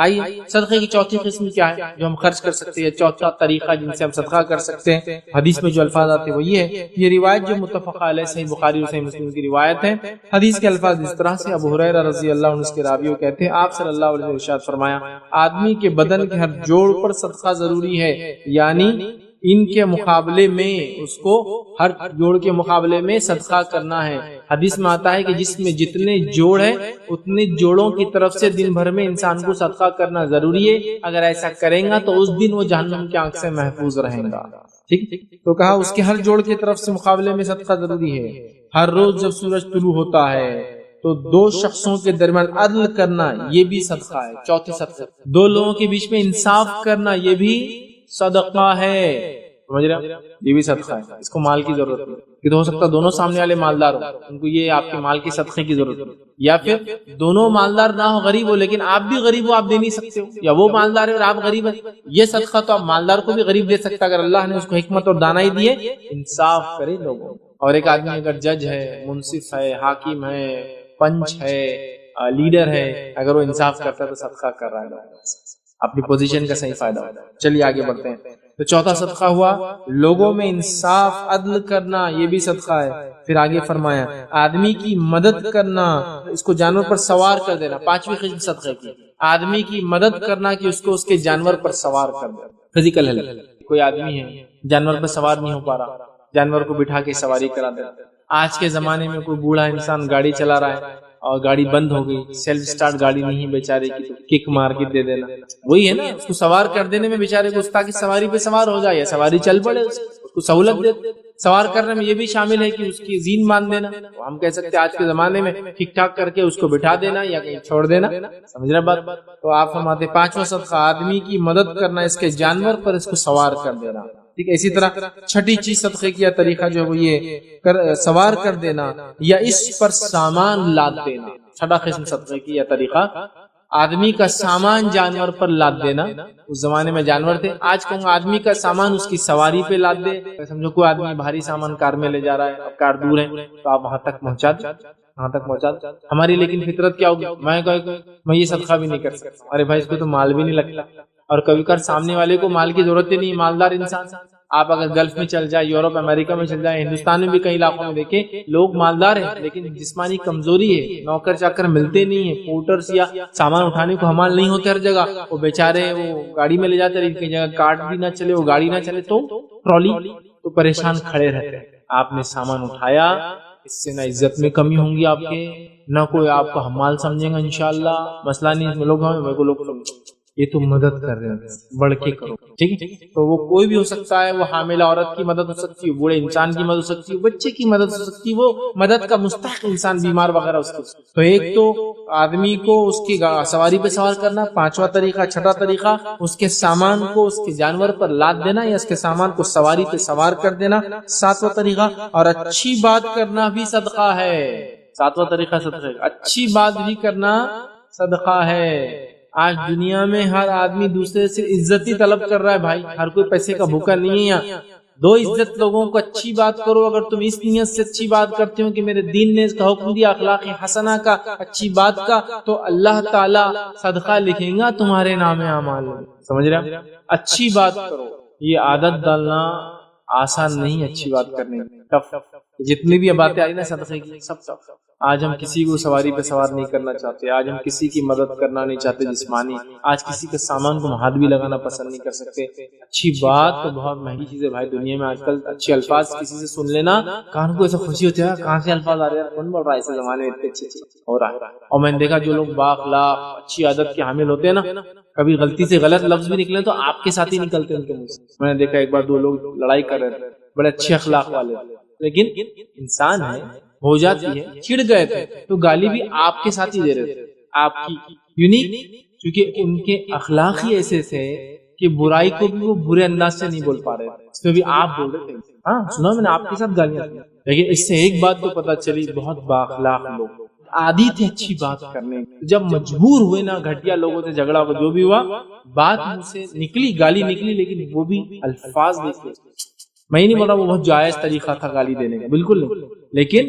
S1: آئیے صدقے کی چوتھی قسم کیا ہے جو ہم خرچ کر سکتے ہیں، چوتھا طریقہ جن سے ہم صدقہ کر سکتے ہیں. حدیث میں جو الفاظ آتے ہیں وہ یہ ہے. یہ روایت جو متفق علیہ صحیح بخاری اور صحیح مسلم کی روایت ہے. حدیث کے الفاظ اس طرح سے. ابو ہریرہ رضی اللہ عنہ اس کے راوی کہتے ہیں آپ صلی اللہ علیہ وسلم ارشاد فرمایا آدمی کے بدن کے ہر جوڑ پر صدقہ ضروری ہے، یعنی ان کے مقابلے میں اس کو ہر جوڑ کے مقابلے میں صدقہ کرنا ہے. حدیث میں آتا ہے کہ جس میں جتنے جوڑ ہیں اتنے جوڑوں کی طرف سے دن بھر میں انسان کو صدقہ کرنا ضروری ہے. اگر ایسا کریں گا تو اس دن وہ جہنم کی آنکھ سے محفوظ رہیں گا. ٹھیک، تو کہا اس کے ہر جوڑ کی طرف سے مقابلے میں صدقہ ضروری ہے. ہر روز جب سورج طلوع ہوتا ہے تو دو شخصوں کے درمیان عدل کرنا یہ بھی صدقہ ہے. چوتھے صدقہ دو لوگوں کے بیچ میں انصاف کرنا یہ بھی صدقہ ہے. سمجھ رہے ہیں؟ یہ بھی صدقہ ہے. اس کو مال کی ضرورت نہیں کہ تو ہو سکتا دونوں سامنے والے مالدار ہو، ان کو یہ آپ کے مال کے صدقے کی ضرورت ہے. یا پھر دونوں مالدار نہ ہو، غریب ہو، لیکن آپ بھی غریب ہو، آپ دے نہیں سکتے ہو، یا وہ مالدار ہے اور آپ غریب ہیں. یہ صدقہ تو آپ مالدار کو بھی غریب دے سکتا اگر اللہ نے اس کو حکمت اور دانائی دیے. انصاف کرے لوگوں. اور ایک آدمی اگر جج ہے، منصف ہے، حاکم ہے، پنچ ہے، لیڈر ہے، اگر وہ انصاف کرتا ہے تو صدقہ کر رہا ہے، اپنی پوزیشن کا صحیح فائدہ ہوتا ہے. چلیے آگے بڑھتے ہیں. تو چوتھا صدقہ ہوا لوگوں میں انصاف عدل کرنا، یہ بھی صدقہ ہے. پھر آگے فرمایا آدمی کی مدد کرنا، اس کو جانور پر سوار کر دینا. پانچویں قسم صدقے کی آدمی کی مدد کرنا کہ اس کو اس کے جانور پر سوار کر دینا. Physical help. کوئی آدمی ہے جانور پر سوار نہیں ہو پا رہا، جانور کو بٹھا کے سواری کرا دینا. آج کے زمانے میں کوئی بوڑھا انسان گاڑی چلا رہا ہے اور گاڑی بند ہو گئی، سیلف سٹارٹ گاڑی نہیں بیچارے کی، تو کک مار کے دے دینا. وہی ہے نا، اس کو سوار کر دینے میں بیچارے کو تاکہ سواری پہ سوار ہو جائے یا سواری چل پڑے، اس کو سہولت دے. سوار کرنے میں یہ بھی شامل ہے کہ اس کی زین باندھ دینا. ہم کہہ سکتے ہیں آج کے زمانے میں ٹھیک ٹھاک کر کے اس کو بٹھا دینا یا کہیں چھوڑ دینا. سمجھ رہے بات؟ تو آپ فرماتے پانچواں صدقہ آدمی کی مدد کرنا، اس کے جانور پر اس کو سوار کر دینا. ٹھیک ہے. اسی طرح چھٹی چیز صدقے کی طریقہ جو وہ یہ سوار کر دینا یا اس پر سامان لاد دینا. چھٹا قسم صدقے کی یا طریقہ آدمی کا سامان جانور پر لاد دینا. اس زمانے میں جانور تھے، آج کہوں گا آدمی کا سامان اس کی سواری پہ لاد دے. سمجھو کوئی آدمی بھاری سامان کار میں لے جا رہا ہے، اب کار دور ہے تو آپ وہاں تک پہنچا دیں، وہاں تک پہنچا دیں. ہماری لیکن فطرت کیا ہوگی، میں یہ صدقہ بھی نہیں کر سکتا. ارے بھائی اس کو تو مال بھی نہیں لگتا. اور کبھی کبھار سامنے والے کو مال کی ضرورت ہی نہیں، مالدار انسان. آپ اگر گلف میں چل جائے، یورپ امریکہ میں چل جائے، ہندوستان میں بھی کئی علاقوں میں دیکھیں لوگ مالدار ہیں لیکن جسمانی کمزوری ہے، نوکر چاکر ملتے نہیں ہیں، پورٹرز یا سامان اٹھانے کو حمال نہیں ہوتے ہر جگہ. وہ بیچارے وہ گاڑی میں لے جاتے ہیں، کئی جگہ کارٹ بھی نہ چلے، وہ گاڑی نہ چلے تو ٹرالی، تو پریشان کھڑے رہتے ہیں. آپ نے سامان اٹھایا، اس سے نہ عزت میں کمی ہوں گی آپ کے، نہ کوئی آپ کو حمال سمجھے گا. انشاءاللہ مسئلہ نہیں. اس میں لوگ یہ تو مدد کر رہے ہیں، بڑھ کے کرو. ٹھیک ہے. تو وہ کوئی بھی ہو سکتا ہے، وہ حاملہ عورت کی مدد ہو سکتی ہے، بوڑھے انسان کی مدد ہو سکتی ہے، بچے کی مدد ہو سکتی ہے، وہ مدد کا مستحق انسان بیمار وغیرہ اس کو. تو ایک تو آدمی کو اس کی سواری پہ سوار کرنا. پانچواں طریقہ، چھٹا طریقہ اس کے سامان کو اس کے جانور پر لاد دینا یا اس کے سامان کو سواری پہ سوار کر دینا. ساتواں طریقہ اور اچھی بات کرنا بھی صدقہ ہے. ساتواں طریقہ صدقہ، اچھی بات بھی کرنا صدقہ ہے. آج دنیا میں ہر آدمی دوسرے سے عزت ہی طلب کر رہا ہے بھائی، ہر کوئی پیسے کا بھوکا نہیں ہے. دو عزت لوگوں کو اچھی بات کرو. اگر تم اس نیت سے اچھی بات کرتے ہو کہ میرے دین نے اس کا حکم دیا اخلاق حسنہ کا، اچھی بات کا، تو اللہ تعالی صدقہ لکھیں گا تمہارے نام اعمال. سمجھ رہے ہیں؟ اچھی بات کرو. یہ عادت ڈالنا آسان نہیں، اچھی بات کرنے میں ٹف. جتنی بھی باتیں آئی نا صدقے کی سب ٹف. آج ہم کسی کو سواری پہ سوار نہیں کرنا چاہتے، آج ہم کسی کی مدد کرنا نہیں چاہتے جسمانی، آج کسی کے سامان کو ہاتھ بھی لگانا پسند نہیں کر سکتے۔ اچھی بات تو بہت مہنگی چیز ہے بھائی دنیا میں آج کل، اچھے الفاظ کسی سے سن لینا کان کو ایسا خوشی ہوتی ہے، کہاں سے الفاظ آ رہے ہیں، کون بول رہا ہے ایسے زمانے میں اتنے اچھے ہو رہا ہے۔ اور میں نے دیکھا جو لوگ بااخلاق اچھی عادت کے حامل ہوتے ہیں نا، کبھی غلطی سے غلط لفظ بھی نکلے تو آپ کے ساتھ ہی نکلتے ہیں ان کے منہ سے۔ میں نے دیکھا ایک بار دو لوگ لڑائی کر رہے تھے، بڑے اچھے اخلاق والے، لیکن انسان ہے، ہو جاتی ہے، چڑ گئے تھے تو گالی بھی آپ کے ساتھ ہی دے رہے تھے، آپ کی یونیک، کیونکہ ان کے اخلاق ہی ایسے تھے کہ برائی کو بھی وہ برے انداز سے نہیں بول پا رہے تھے، اس میں بھی آپ بول رہے تھے، ہاں سنا میں نے آپ کے ساتھ گالیاں دی۔ لیکن اس سے ایک بات تو پتا چلی، بہت بااخلاق لوگ عادی تھے اچھی بات کرنے، جب مجبور ہوئے نا گھٹیا لوگوں سے جھگڑا ہوا، جو بھی ہوا بات منہ سے نکلی، گالی نکلی، لیکن وہ بھی الفاظ دیکھے، میں نہیں بول رہا وہ بہت جائز طریقہ تھا گالی دینے کا، بالکل نہیں، لیکن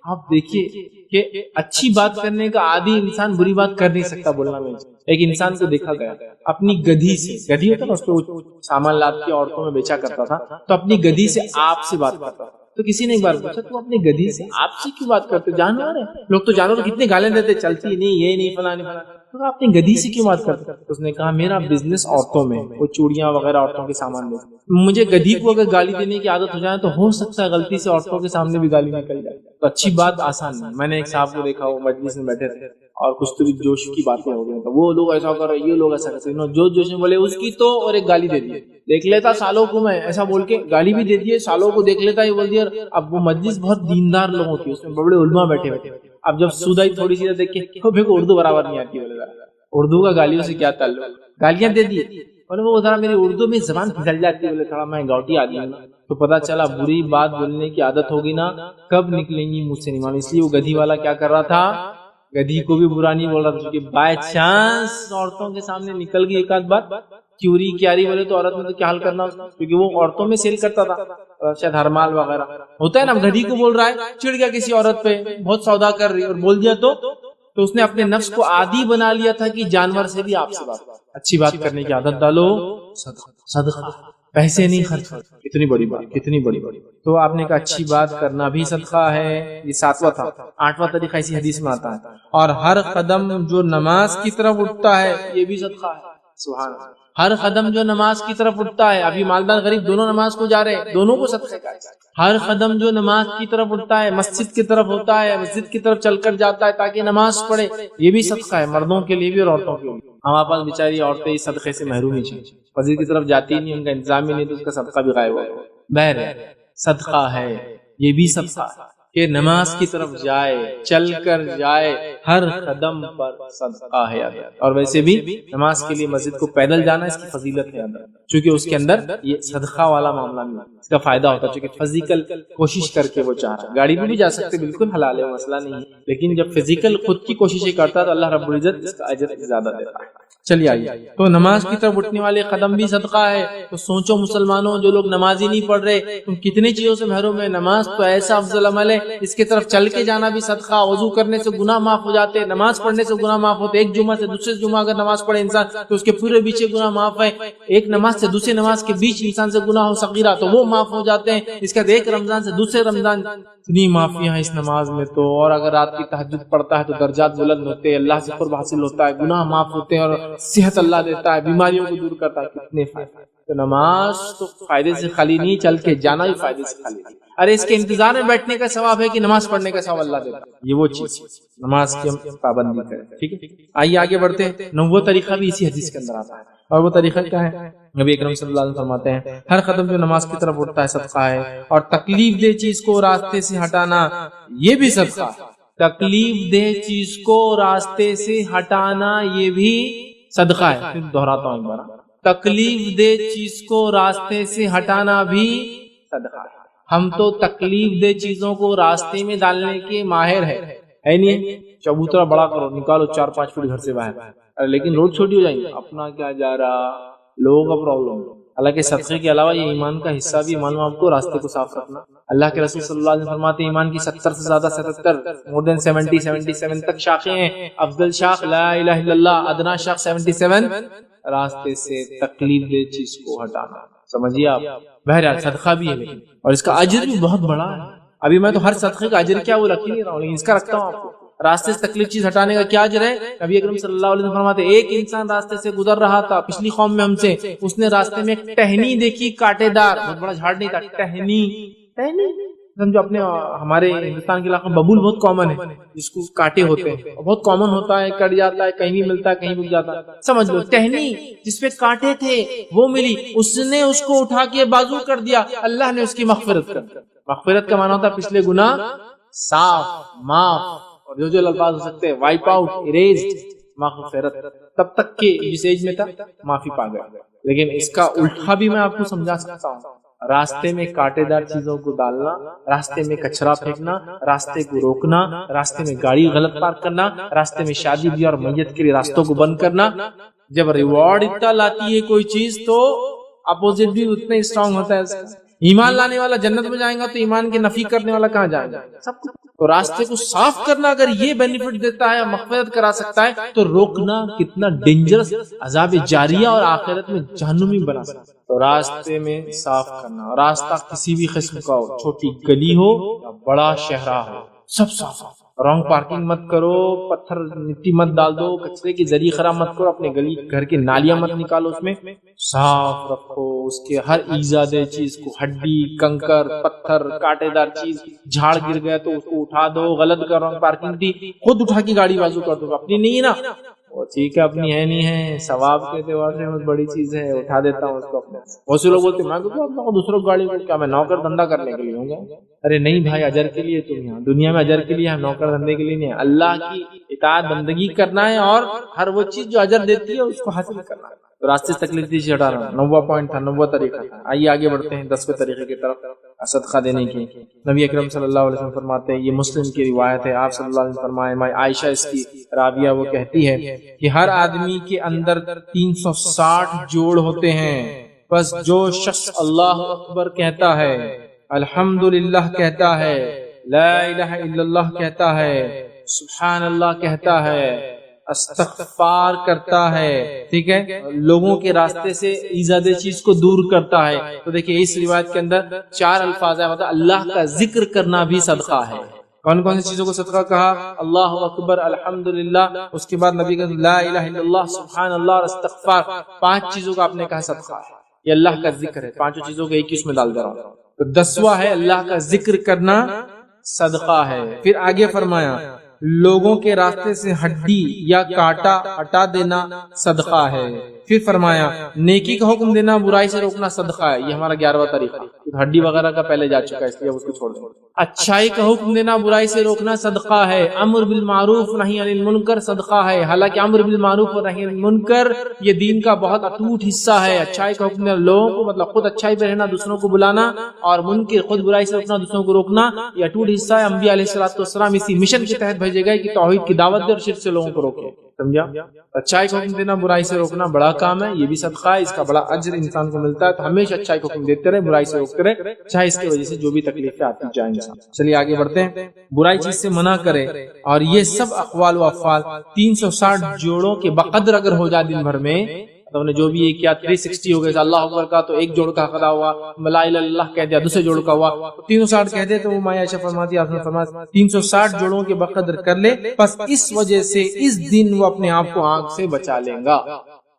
S1: آپ دیکھیے کہ اچھی بات کرنے کا عادی انسان بری بات کر نہیں سکتا بولنا میں۔ ایک انسان کو دیکھا گیا اپنی گدھی سے، گدھی ہوتا نا اس پہ وہ سامان لاد کے عورتوں میں بیچا کرتا تھا، تو اپنی گدھی سے آپ سے بات کرتا تھا، تو کسی نے ایک بار پوچھا تو اپنی گدھی سے آپ سے کیوں بات کرتے، جانور ہے، لوگ تو جانور کتنے گالیں دیتے، چلتی نہیں، یہ نہیں، فلاں نہیں فلاں، تو آپ اپنی گدھی سے کیوں بات کرتے؟ اس نے کہا میرا بزنس عورتوں میں، وہ چوڑیاں وغیرہ عورتوں کے سامان میں، مجھے گدھی کو اگر گالی دینے کی عادت ہو جائے تو ہو سکتا ہے غلطی سے عورتوں کے سامنے بھی گالی نکل جائے، تو اچھی بات آسان نہیں۔ میں نے ایک صاحب کو دیکھا، وہ مجلس میں بیٹھے تھے اور کچھ تو بھی جوش کی باتیں ہو گئی، تو وہ لوگ ایسا کر رہے، یہ لوگ ایسا کرتے، جوش میں بولے اس کی تو، اور ایک گالی دے دی، دیکھ لیتا سالوں کو میں ایسا بول کے گالی بھی دے دیے، سالوں کو دیکھ لیتا یہ بول دیا۔ اب وہ مجلس بہت دیندار لوگوں کی، اس میں بڑے علماء بیٹھے ہوئے، اب جب سودائی تھوڑی سی دیکھ کے اردو برابر نہیں آتی، اردو کا گالیوں سے کیا تعلق، گالیاں دے دی، اور وہ ذرا میری اردو میں زبان پھسل جاتی ہے، بولے تھوڑا میں گاؤٹی آدمی ہوں، تو پتا چلا بری بات بولنے کی عادت ہوگی نا، کب نکلیں گی مجھ سے نہیں معلوم۔ اس لیے وہ گدھی والا کیا کر رہا تھا، گدھی کو بھی برا نہیں بول رہا تھا، کیونکہ بائی چانس عورتوں کے سامنے نکل گئی ایک آدھ بات، چوری کیاری بولے تو عورت میں تو کیا حال کرنا، کیونکہ وہ عورتوں میں سیل کرتا تھا، شاید ہرمال وغیرہ ہوتا ہے نا، گدھی کو بول رہا ہے، چڑ گیا کسی عورت پہ، بہت سودا کر رہی اور بول دیا تو اس نے اپنے نفس کو عادی بنا لیا تھا کہ جانور سے بھی آپ سے بات، اچھی بات کرنے کی عادت ڈالو، صدقہ، پیسے نہیں خرچ، کتنی بڑی بات، کتنی بڑی بڑی۔ تو آپ نے کہا اچھی بات کرنا بھی صدقہ ہے، یہ 7واں تھا۔ 8واں طریقہ اسی حدیث میں آتا ہے، اور ہر قدم جو نماز کی طرف اٹھتا ہے یہ بھی صدقہ ہے، سبحان اللہ، ہر قدم جو نماز کی طرف اٹھتا ہے، ابھی مالدار غریب دونوں نماز کو جا رہے ہیں، دونوں کو صدقہ کا، ہر قدم جو نماز کی طرف اٹھتا ہے، مسجد کی طرف ہوتا ہے، مسجد کی طرف چل کر جاتا ہے تاکہ نماز پڑھے، یہ بھی صدقہ ہے، مردوں کے لیے بھی اور عورتوں کے لیے۔ ہمارے پاس بیچاری عورتیں اس صدقے سے محروم ہی ہیں، مسجد کی طرف جاتی نہیں، ان کا انتظام ہی نہیں، تو اس کا صدقہ بھی غائب ہو گیا۔ بہر صدقہ ہے، یہ بھی صدقہ ہے کہ نماز کی طرف جائے، چل کر جائے، ہر قدم پر صدقہ ہے۔ اور ویسے بھی نماز کے لیے مسجد کو پیدل جانا اس کی فضیلت ہے، چونکہ اس کے اندر یہ صدقہ والا معاملہ نہیں، اس کا فائدہ ہوتا ہے، چونکہ فزیکل کوشش کر کے وہ چاہ رہا ہے، گاڑی میں بھی جا سکتے، بالکل حلال ہے، مسئلہ نہیں ہے، لیکن جب فزیکل خود کی کوششیں کرتا ہے تو اللہ رب العزت اس کا اجر زیادہ دیتا ہے۔ چلیے آئیے، تو نماز کی طرف اٹھنے والے قدم بھی صدقہ ہے۔ تو سوچو مسلمانوں، جو لوگ نماز ہی نہیں پڑھ رہے، تم کتنی چیزوں سے محروم ہے۔ نماز تو ایسا افضل عمل ہے، اس کی طرف چل کے جانا بھی صدقہ، وضو کرنے سے گناہ معاف ہو جاتے، نماز پڑھنے سے گناہ معاف ہوتے، ایک جمعہ سے دوسرے جمعہ اگر نماز پڑھے انسان تو اس کے پورے پیچھے گناہ معاف ہے، ایک نماز سے دوسری نماز کے بیچ انسان سے گناہ ہو صغیرہ تو وہ معاف ہو جاتے ہیں، اس کا ایک رمضان سے دوسرے رمضان، اتنی معافیاں ہیں اس نماز میں تو۔ اور اگر رات کی تہجد پڑھتا ہے تو درجات بلند ہوتے ہیں، اللہ سے قرب حاصل ہوتا ہے، گناہ معاف ہوتے ہیں، اور صحت اللہ دیتا ہے، بیماریوں کو دور کرتا ہے، کتنے فائدے۔ تو نماز تو فائدے سے خالی نہیں، چل کے جانا بھی فائدے سے خالی نہیں۔ ارے اس کے انتظار میں بیٹھنے کا ثواب ہے کہ نماز پڑھنے کا ثواب اللہ دیتا ہے، یہ وہ چیز، نماز کی ہم پابندی کریں، ٹھیک ہے۔ آئیے آگے بڑھتے ہیں۔ 9واں طریقہ بھی اسی حدیث کے اندر آتا ہے، اور وہ طریقہ کیا ہے؟ نبی اکرم صلی اللہ علیہ وسلم فرماتے ہیں ہر قدم جو نماز کی طرف اٹھتا ہے صدقہ ہے، اور تکلیف دہ چیز کو راستے سے ہٹانا یہ بھی صدقہ ہے۔ تکلیف دہ چیز کو راستے سے ہٹانا یہ بھی صدقہ ہے۔ پھر دہراتا ہوں ایک بار، تکلیف دہ چیز کو راستے سے ہٹانا بھی صدقہ ہے۔ ہم تو تکلیف دہ چیزوں کو راستے میں ڈالنے کے ماہر ہے نہیں، چبوترا بڑا کرو، نکالو 4-5 فٹ گھر سے باہر، لیکن روڈ چھوٹی ہو جائیں گی، اپنا کیا جا رہا، لوگوں کا پرابلم۔ حالانکہ صدقے کے علاوہ یہ ایمان کا حصہ بھی، معلوم آپ کو، راستے کو صاف رکھنا۔ اللہ کے رسول صلی اللہ علیہ وسلم فرماتے ہیں ایمان کی 70 سے زیادہ 77 تک شاخیں ہیں، افضل شاخ لا الہ الا اللہ، ادنا شاخ 77 راستے سے تکلیف دہ چیز کو ہٹانا، سمجھیے آپ۔ بہرحال صدقہ بھی ہے، اور اس کا اجر بھی بہت بڑا ہے، ابھی میں تو ہر صدقے کا اجر کیا وہ رکھ ہی نہیں رہا ہوں، لیکن اس کا رکھتا ہوں آپ کو۔ راستے سے تکلیف چیز ہٹانے کا کیا اجر ہے؟ نبی اکرم صلی اللہ علیہ وسلم فرماتے ایک انسان راستے سے گزر رہا تھا پچھلی قوم میں ہم سے، اس نے راستے میں ایک ٹہنی دیکھی کانٹے دار، بہت بڑا جھاڑ نہیں تھا، ٹہنی جو اپنے ہمارے ہندوستان کے علاقے میں ببول بہت کامن ہے، جس کو کانٹے ہوتے ہیں، بہت کامن ہوتا ہے، کٹ جاتا ہے، کہیں بھی ملتا ہے، کہیں رک جاتا ہے، سمجھ لو ٹہنی جس پہ کانٹے تھے وہ ملی، اس نے اس کو اٹھا کے بازو کر دیا، اللہ نے اس کی مغفرت کر دی۔ مغفرت کا معنی ہوتا ہے پچھلے گناہ صاف، معاف، اور جو الفاظ ہو سکتے ہیں وائپ آؤٹ، اریزڈ، مغفرت، تب تک کہ جس ایج میں تھا معافی پا گیا۔ لیکن اس کا الٹا بھی میں آپ کو سمجھا سکتا ہوں، راستے میں کانٹے دار چیزوں کو ڈالنا، راستے میں کچرا پھینکنا، راستے کو روکنا، راستے میں گاڑی غلط پارک کرنا، راستے میں شادی بیاہ اور میت کے لیے راستوں کو بند کرنا، جب ریوارڈ اتنا لاتی ہے کوئی چیز تو اپوزٹ بھی اتنا ہی اسٹرانگ ہوتا ہے اس کا۔ ایمان لانے والا جنت میں جائے گا تو ایمان کی نفی کرنے والا کہاں جائے گا؟ سب کچھ۔ تو راستے کو صاف کرنا اگر یہ بینیفٹ دیتا ہے، مغفرت کرا سکتا ہے، تو روکنا کتنا ڈینجرس، عذاب جاریہ اور آخرت میں جہنمی بنا سکتا ہے۔ تو راستے میں صاف کرنا، راستہ کسی بھی قسم کا ہو، چھوٹی گلی ہو یا بڑا شہرہ ہو، سب صاف۔ رانگ پارکنگ مت کرو، پتھر مٹی مت ڈال دو، کچرے کی ذریعہ خراب مت کرو، اپنے گلی گھر کے نالیاں مت نکالو، اس میں صاف رکھو، اس کے ہر ایجادہ چیز کو، ہڈی، کنکر، پتھر، کانٹے دار چیز، جھاڑ گر گیا تو اس کو اٹھا دو، غلط کر رانگ پارکنگ تھی خود اٹھا کے گاڑی بازو کر دو، اپنی نہیں ہے نا وہ ٹھیک ہے، اپنی ہے نہیں ہے، ثواب کے اعتبار سے بہت بڑی چیز ہے، اٹھا دیتا ہوں اس کو اپنے۔ بہت سے لوگ بولتے میں تو دوسروں گاڑی کو کیا میں نوکر دھندا کرنے کے لیے ہوں گا؟ ارے نہیں بھائی، اجر کے لیے تم یہاں دنیا میں اجر کے لیے، نوکر دھندے کے لیے نہیں ہے، اللہ کی اطاعت بندگی کرنا ہے اور ہر وہ چیز جو اجر دیتی ہے اس کو حاصل کرنا ہے۔ تو راستے سے تکلیف دیجیے ہٹانا، 90واں پوائنٹ تھا، 90واں طریقہ تھا۔ آئیے آگے بڑھتے ہیں 10ویں طریقے کی طرف، صدقہ دینے کی۔ نبی اکرم صلی اللہ علیہ وسلم فرماتے ہیں، یہ مسلم کی روایت ہے، آپ صلی اللہ علیہ وسلم فرمائے، ماں عائشہ اس کی راویہ، وہ کہتی ہے کہ ہر آدمی کے اندر 360 جوڑ ہوتے ہیں، بس جو شخص اللہ اکبر کہتا ہے، الحمدللہ کہتا ہے، لا الہ الا اللہ کہتا ہے، سبحان اللہ کہتا ہے، استغفار کرتا ہے، ٹھیک ہے، لوگوں کے راستے سے ایجادہ چیز کو دور کرتا ہے۔ تو دیکھیں اس روایت کے اندر 4 الفاظ ہیں، مطلب اللہ کا ذکر کرنا بھی صدقہ ہے۔ کون کون سی چیزوں کو صدقہ کہا؟ اللہ اکبر، الحمدللہ، اس کے بعد نبی کا لا الہ الا اللہ، سبحان اللہ اور استغفار، 5 چیزوں کا آپ نے کہا صدقہ ہے، یہ اللہ کا ذکر ہے، 5 چیزوں کو ایک ہی اس میں ڈال دے رہا ہوں۔ تو 10واں ہے اللہ کا ذکر کرنا صدقہ ہے۔ پھر آگے فرمایا لوگوں کے راستے سے ہڈی یا کانٹا ہٹا دینا صدقہ ہے۔ پھر فرمایا نیکی کا حکم دینا، برائی سے روکنا صدقہ ہے۔ یہ ہمارا 11واں طریقہ، ہڈی وغیرہ کا پہلے جا چکا ہے اس لیے اس کو چھوڑ دیں۔ اچھائی کا حکم دینا، برائی سے روکنا صدقہ ہے۔ امر بالمعروف نہی عن المنکر صدقہ ہے۔ حالانکہ امر بالمعروف اور نہی عن المنکر یہ دین کا بہت اٹوٹ حصہ ہے۔ اچھائی کا حکم دینا، لوگوں کو مطلب خود اچھائی پہ رہنا، دوسروں کو بلانا، اور منکر خود برائی سے روکنا، دوسروں کو روکنا، یہ اٹوٹ حصہ ہے۔ انبیاء علیہ السلام اسی مشن کے تحت بھیجے گئے کہ توحید کی دعوت دے اور شرک سے لوگوں کو روکے، سمجھا؟ اچھائی کا حکم دینا، برائی سے روکنا بڑا کام ہے، یہ بھی صدقہ ہے، اس کا بڑا اجر انسان کو ملتا ہے۔ تو ہمیشہ اچھائی کا حکم دیتے رہے، برائی سے روکتے رہے، چاہے اس کی وجہ سے جو بھی تکلیفیں آتی جائیں گے۔ چلیے آگے بڑھتے ہیں، برائی چیز سے منع کرے، اور یہ سب اقوال و افعال 360 جوڑوں کے بقدر اگر ہو جائے دن بھر میں، تو نے جو بھی یہ کیا 360 ہو گئے، اللہ اکبر کا تو ایک جوڑ کا ادا ہوا، لا الہ الا اللہ کہہ دیا دوسرے جوڑ کا ہوا، 360 کہہ دے تو وہ ماں عائشہ فرماتی ہے، آپ نے فرمایا 360 جوڑوں کے بقدر کر لے، بس اس وجہ سے اس دن وہ اپنے آپ کو آنکھ سے بچا لیں گا۔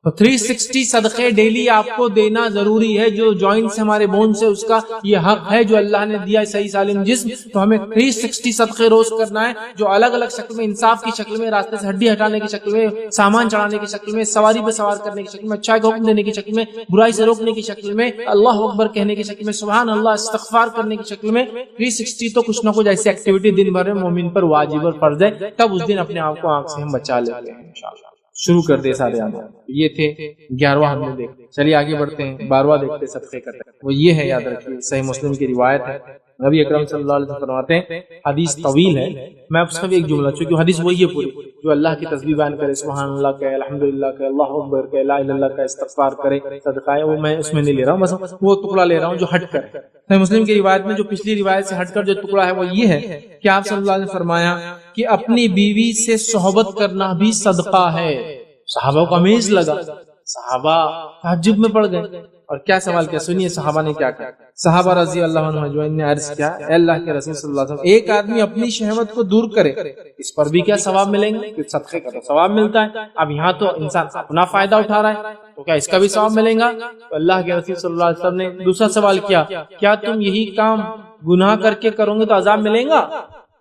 S1: تو 360 صدقے ڈیلی آپ کو دینا ضروری ہے، جو جوائنٹ سے ہمارے بون سے اس کا یہ حق ہے جو اللہ نے دیا ہے صحیح سالم جسم، تو ہمیں 360 صدقے روز کرنا ہے، جو الگ الگ شکل میں، انصاف کی شکل میں، راستے سے ہڈی ہٹانے کی شکل میں، سامان چڑھانے کی شکل میں، سواری پہ سوار کرنے کی شکل میں، اچھائی کا حکم دینے کی شکل میں، برائی سے روکنے کی شکل میں، اللہ اکبر کہنے کی شکل میں، سبحان اللہ استغفار کرنے کی شکل میں، 360 تو کچھ نہ کچھ ایسی ایکٹیویٹی دن بھر میں مومن پر واجب اور فرض ہے، تب اس دن اپنے آپ کو آنکھ سے ہم بچا لیتے ہیں انشاءاللہ۔ شروع کر دے سارے آدمی، یہ تھے 11واں ہم نے دیکھتے، چلیے آگے بڑھتے ہیں 12واں دیکھتے صدقے کا، وہ یہ ہے، یاد رکھیے صحیح مسلم کی روایت ہے، نبی اکرم صلی اللہ علیہ وسلم فرماتے ہیں، حدیث طویل ہے، میں اس کا بھی ایک جملہ، چونکہ حدیث وہی ہے پوری، جو اللہ کی تسبیح بیان کرے، سبحان اللہ کہے، الحمدللہ کہے، اللہ اکبر کہے، لا الہ الا اللہ کہے، استغفار کرے، صدقہ ہے، وہ میں اس میں نہیں لے رہا ہوں، بس وہ ٹکڑا لے رہا ہوں جو ہٹ کر ہے۔ مسلم کی روایت میں جو پچھلی روایت سے ہٹ کر جو ٹکڑا ہے وہ یہ ہے کہ آپ صلی اللہ علیہ وسلم فرمایا کہ اپنی بیوی سے صحبت کرنا بھی صدقہ ہے۔ صحابہ کو امیز لگا، صحابہ تعجب میں پڑ گئے، اور کیا سوال کیا؟ سنیے صحابہ نے کیا کہا. صحابہ رضی اللہ عنہ اجمعین نے عرض کیا، اے اللہ کے رسول صلی اللہ علیہ وسلم، ایک آدمی اپنی شہوت کو دور کرے، اس پر بھی کیا ثواب ملیں گے؟ کہ صدقے کا تو ثواب ملتا ہے، اب یہاں تو انسان اپنا فائدہ اٹھا رہا ہے تو کیا اس کا بھی ثواب ملے گا؟ تو اللہ کے رسول صلی اللہ علیہ وسلم نے دوسرا سوال کیا، کیا تم یہی کام گناہ کر کے کرو گے تو عذاب ملے گا؟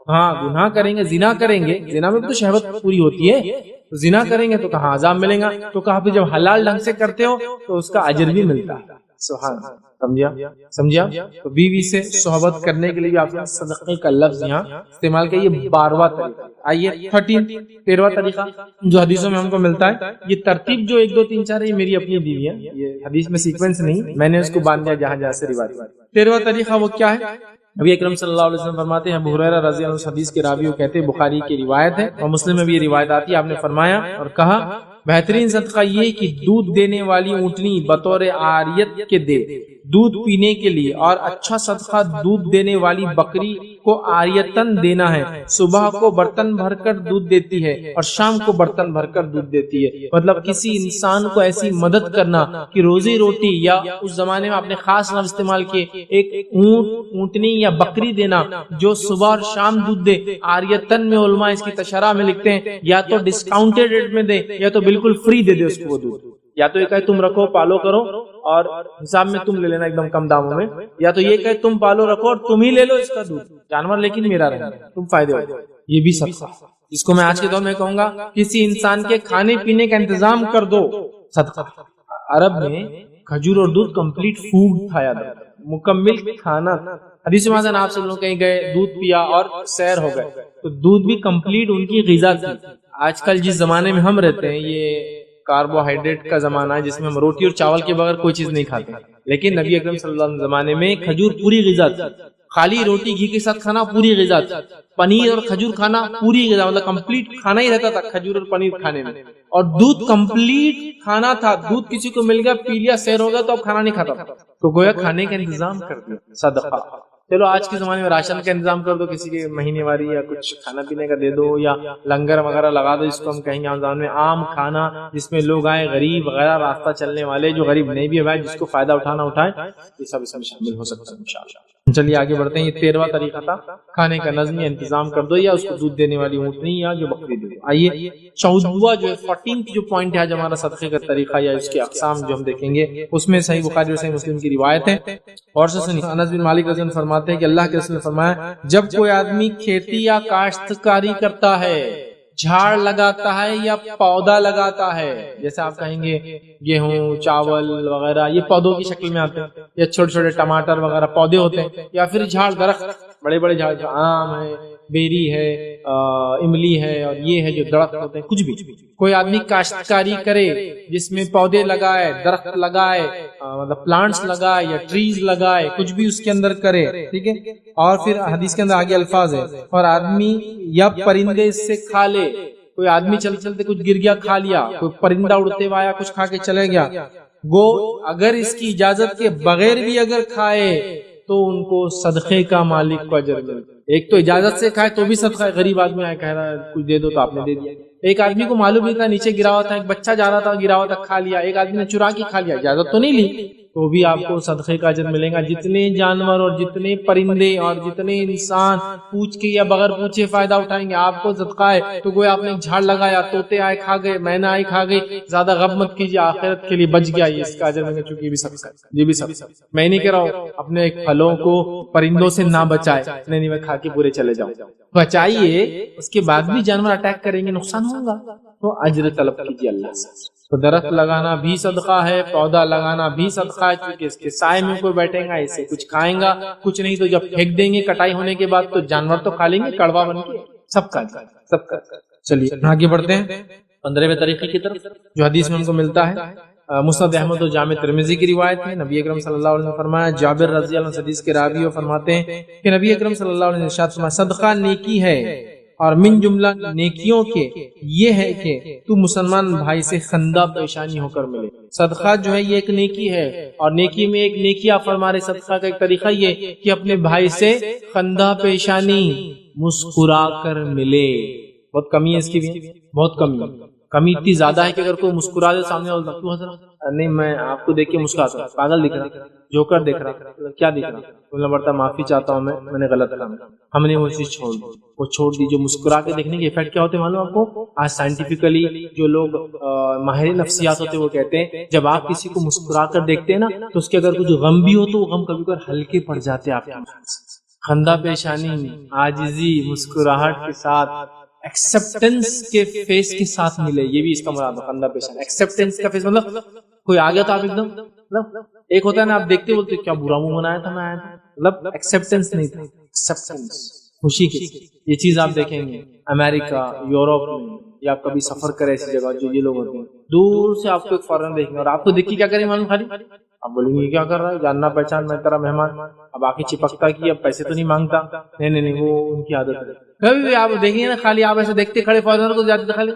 S1: ہاں، گناہ کریں گے، زنا کریں گے، زنا میں تو شہوت پوری ہوتی ہے، تو زنا کریں گے تو کہاں عذاب ملے گا؟ تو کہا پھر جب حلال ڈھنگ سے کرتے ہو تو اس کا اجر بھی ملتا ہے. سبحان اللہ. سمجھا؟ تو بیوی سے صحبت کرنے کے لیے آپ نے صدقے کا لفظ یہاں استعمال کیا. یہ 12واں طریقہ. آئیے 13واں طریقہ جو حدیثوں میں ہم کو ملتا ہے. یہ ترتیب جو 1 2 3 4 یہ میری اپنی بیوی ہے، یہ حدیث میں سیکوینس نہیں، میں نے اس کو باندھ دیا جہاں سے روایت. 13واں طریقہ وہ کیا ہے؟ نبی اکرم صلی اللہ علیہ وسلم فرماتے ہیں، ابو ہریرہ رضی اللہ عنہ حدیث کے راوی کہتے ہیں، بخاری کی روایت ہے اور مسلم میں بھی یہ روایت آتی ہے، آپ نے فرمایا اور کہا، بہترین صدقہ یہ کہ دودھ دینے والی اونٹنی بطور عاریت کے دے دودھ پینے کے لیے، اور اچھا صدقہ دودھ دینے والی بکری کو عاریتن دینا ہے. صبح کو برتن بھر کر دودھ دیتی ہے اور شام کو برتن بھر کر دودھ دیتی ہے. مطلب کسی انسان کو ایسی مدد کرنا کہ روزی روٹی، یا اس زمانے میں آپ نے خاص لفظ استعمال کیے، ایک اونٹنی یا بکری دینا جو صبح اور شام دودھ دے. عاریتن میں علماء اس کی تشرح میں لکھتے ہیں یا تو ڈسکاؤنٹڈ ریٹ میں دے یا تو بالکل فری دے اس کو وہ دودھ. یا تو یہ کہے تم رکھو پالو کرو اور حساب میں تم لے لینا ایک دم کم داموں میں، یا تو یہ کہے تم پالو رکھو اور تم ہی لے لو اس کا دودھ، جانور لیکن میرا رہے، تم فائدے ہو. یہ بھی صدقہ، جس کو میں آج کے دور میں کہوں گا کسی انسان کے کھانے پینے کا انتظام کر دو، صدقہ. عرب میں کھجور اور دودھ کمپلیٹ فوڈ کھایا تھا، مکمل کھانا. حدیث میں آپ سے لوگ کہیں گئے دودھ پیا اور سیر ہو گئے، تو دودھ بھی کمپلیٹ ان کی غذا تھی. آج کل جس زمانے میں ہم رہتے ہیں یہ کاربوہائیڈریٹ کا زمانہ ہے، جس میں ہم روٹی اور چاول کے بغیر کوئی چیز نہیں کھاتے، لیکن نبی اکرم صلی اللہ علیہ وسلم زمانے میں کھجور پوری غذا تھی. خالی روٹی گھی کے ساتھ کھانا پوری غذا تھی، پنیر اور کھجور کھانا پوری غذا، مطلب کمپلیٹ کھانا ہی رہتا تھا کھجور اور پنیر کھانے میں. اور دودھ کمپلیٹ کھانا تھا، دودھ کسی کو مل گیا پی لیا سیر ہو گیا تو اب کھانا نہیں کھاتا تھا، تو گویا کھانے کا انتظام کر دیا. صدقہ. چلو آج کے زمانے میں راشن کا انتظام کر دو، کسی کے مہینے واری یا کچھ کھانا پینے کا دے دو، یا لنگر وغیرہ لگا دو، جس کو ہم کہیں گے رمضان میں عام کھانا جس میں لوگ آئے، غریب وغیرہ راستہ چلنے والے، جو غریب نہیں بھی ہے جس کو فائدہ اٹھانا اٹھائے، یہ سب اس میں شامل ہو سکتا ہے انشاءاللہ. چلیے آگے بڑھتے ہیں. یہ 13واں طریقہ تھا، کھانے کا نظمی انتظام کر دو یا اس کو دودھ دینے والی اونٹنی یا جو بکری دے دو. آئیے 14واں جو 14 جو پوائنٹ ہے ہمارا صدقے کا طریقہ یا اس کے اقسام جو ہم دیکھیں گے، اس میں صحیح بخاری اور صحیح مسلم کی روایت ہے. اور سے سنیے، انس بن مالک رضی اللہ عنہ فرماتے ہیں کہ اللہ کے رسول نے فرمایا، جب کوئی آدمی کھیتی یا کاشتکاری کرتا ہے، جھاڑ لگاتا ہے یا پودا لگاتا ہے، جیسے آپ کہیں گے گیہوں چاول وغیرہ یہ پودوں کی شکل میں آتے ہیں، یا چھوٹے چھوٹے ٹماٹر وغیرہ پودے ہوتے ہیں، یا پھر جھاڑ درخت بڑے بڑے جھاڑ، آم ہے، بیری ہے، املی ہے، اور یہ ہے جو درخت ہوتے ہیں. کچھ بھی کوئی آدمی کاشتکاری کرے جس میں پودے لگائے، درخت لگائے، مطلب پلانٹس لگائے یا ٹریز لگائے، کچھ بھی اس کے اندر کرے، ٹھیک ہے. اور پھر حدیث کے اندر آگے الفاظ ہے، اور آدمی یا پرندے اس سے کھا لے. کوئی آدمی چلتے چلتے کچھ گر گیا کھا لیا، کوئی پرندہ اڑتے ہوا آیا کچھ کھا کے چلے گیا، گو اگر اس کی اجازت کے بغیر بھی اگر کھائے تو ان کو صدقے کا مالک کو اجر ملے. ایک تو اجازت سے کھائے تو بھی صدقہ ہے، غریب آدمی آئے کہہ رہا ہے کچھ دے دو تو آپ نے دے دیا. ایک آدمی کو معلوم نہیں تھا نیچے گرا ہوا تھا، ایک بچہ جا رہا تھا گرا ہوا تھا کھا لیا، ایک آدمی نے چرا کے کھا لیا، اجازت تو نہیں لی، تو بھی آپ کو صدقے کا اجر ملے گا. جتنے جانور اور جتنے پرندے اور جتنے انسان پوچھ کے یا بغیر پوچھے فائدہ اٹھائیں گے آپ کو صدقہ ہے. تو گویا آپ نے ایک جھاڑ لگایا، طوطے آئے کھا گئے، مینا آئی کھا گئی، زیادہ غم مت کیجیے، آخرت کے لیے بچ گیا، یہ اس کا اجر ملے، چونکہ یہ بھی صدقہ ہے. یہ بھی صدقہ. میں نہیں کہہ رہا ہوں اپنے پھلوں کو پرندوں سے نہ بچائے، نہیں میں کھا کے پورے چلے جاؤں، بچائیے، اس کے بعد بھی جانور اٹیک کریں گے نقصان ہوگا، تو اجر طلب کیجیے اللہ سے. تو درخت لگانا بھی صدقہ ہے، پودا لگانا بھی صدقہ ہے، کیونکہ اس کے سائے میں کوئی بیٹھے گا، اس سے کچھ کھائیں گا، کچھ نہیں تو جب پھینک دیں گے کٹائی ہونے کے بعد تو جانور تو کھا لیں گے کڑوا بن کے. سب کا سب کا. چلیے آگے بڑھتے ہیں 15ویں طریقے کی طرف جو حدیث میں ہم کو ملتا ہے. مسند احمد و جامع ترمذی کی روایت ہے. نبی اکرم صلی اللہ علیہ وسلم نے فرمایا، جابر رضی اللہ عنہ حدیث کے راوی وہ فرماتے ہیں کہ نبی اکرم صلی اللہ علیہ وسلم نے ارشاد فرمایا، صدقہ نیکی ہے، اور من جملہ نیکیوں کے یہ ہے کہ تو مسلمان بھائی سے خندہ پیشانی ہو کر ملے. صدقہ جو ہے یہ ایک نیکی ہے، اور نیکی میں ایک نیکی آپ فرما رہے، صدقہ کا ایک طریقہ یہ کہ اپنے بھائی سے خندہ پیشانی مسکرا کر ملے. بہت کمی ہے اس کی بھی، بہت کمی ہے. کمی اتنی زیادہ ہے کہ اگر کوئی مسکرا دے سامنے والا کیوں ہنس رہا، نہیں میں آپ کو دیکھ کے مسکراتا ہوں، پاگل دکھ رہا، جوکر دیکھ رہا، کیا دکھ رہا، بولنا پڑتا معافی چاہتا ہوں میں نے غلط کام، ہم نے وہ چیز چھوڑ دی. جو مسکرا کے دیکھنے کے افیکٹ کیا ہوتے ہیں معلوم آپ کو؟ آج سائنٹیفکلی جو لوگ ماہر نفسیات ہوتے ہیں وہ کہتے ہیں جب آپ کسی کو مسکرا کر دیکھتے ہیں نا تو اس کے اگر کچھ غم بھی ہو تو وہ غم کبھی کبھی ہلکے پڑ جاتے ہیں آپ کے. خندہ پیشانی، عاجزی، مسکراہٹ کے ساتھ، ایکسپٹنس کے فیس کے ساتھ ملے، یہ بھی اس کا مراد ہے. خندہ پیشانی ایکسپٹنس کا فیس مطلب کوئی آ گیا تو آپ ایک دم ایک ہوتا ہے نا آپ دیکھتے بولتے کیا برا منہ بنایا تھا میں آیا تھا، مطلب ایکسپٹنس نہیں تھا، ایکسپٹنس خوشی کی. یہ چیز آپ دیکھیں گے امریکہ، یورپ میں، یا آپ کبھی سفر کرے ایسی جگہ جو یہ لوگ ہوتے ہیں دور سے آپ کو ایک فارن دیکھیں گے اور آپ کو دیکھ کے کیا کریں معلوم خالی آپ بولیں گے کیا کر رہا ہے، جاننا پہچان میں تیرا مہمان، اب آ کے چپکتا کی اب پیسے تو نہیں مانگتا، نہیں وہ ان کی عادت ہے. کبھی بھی آپ دیکھیں گے نا خالی آپ ایسے دیکھتے کھڑے فارنر کو جاتے خالی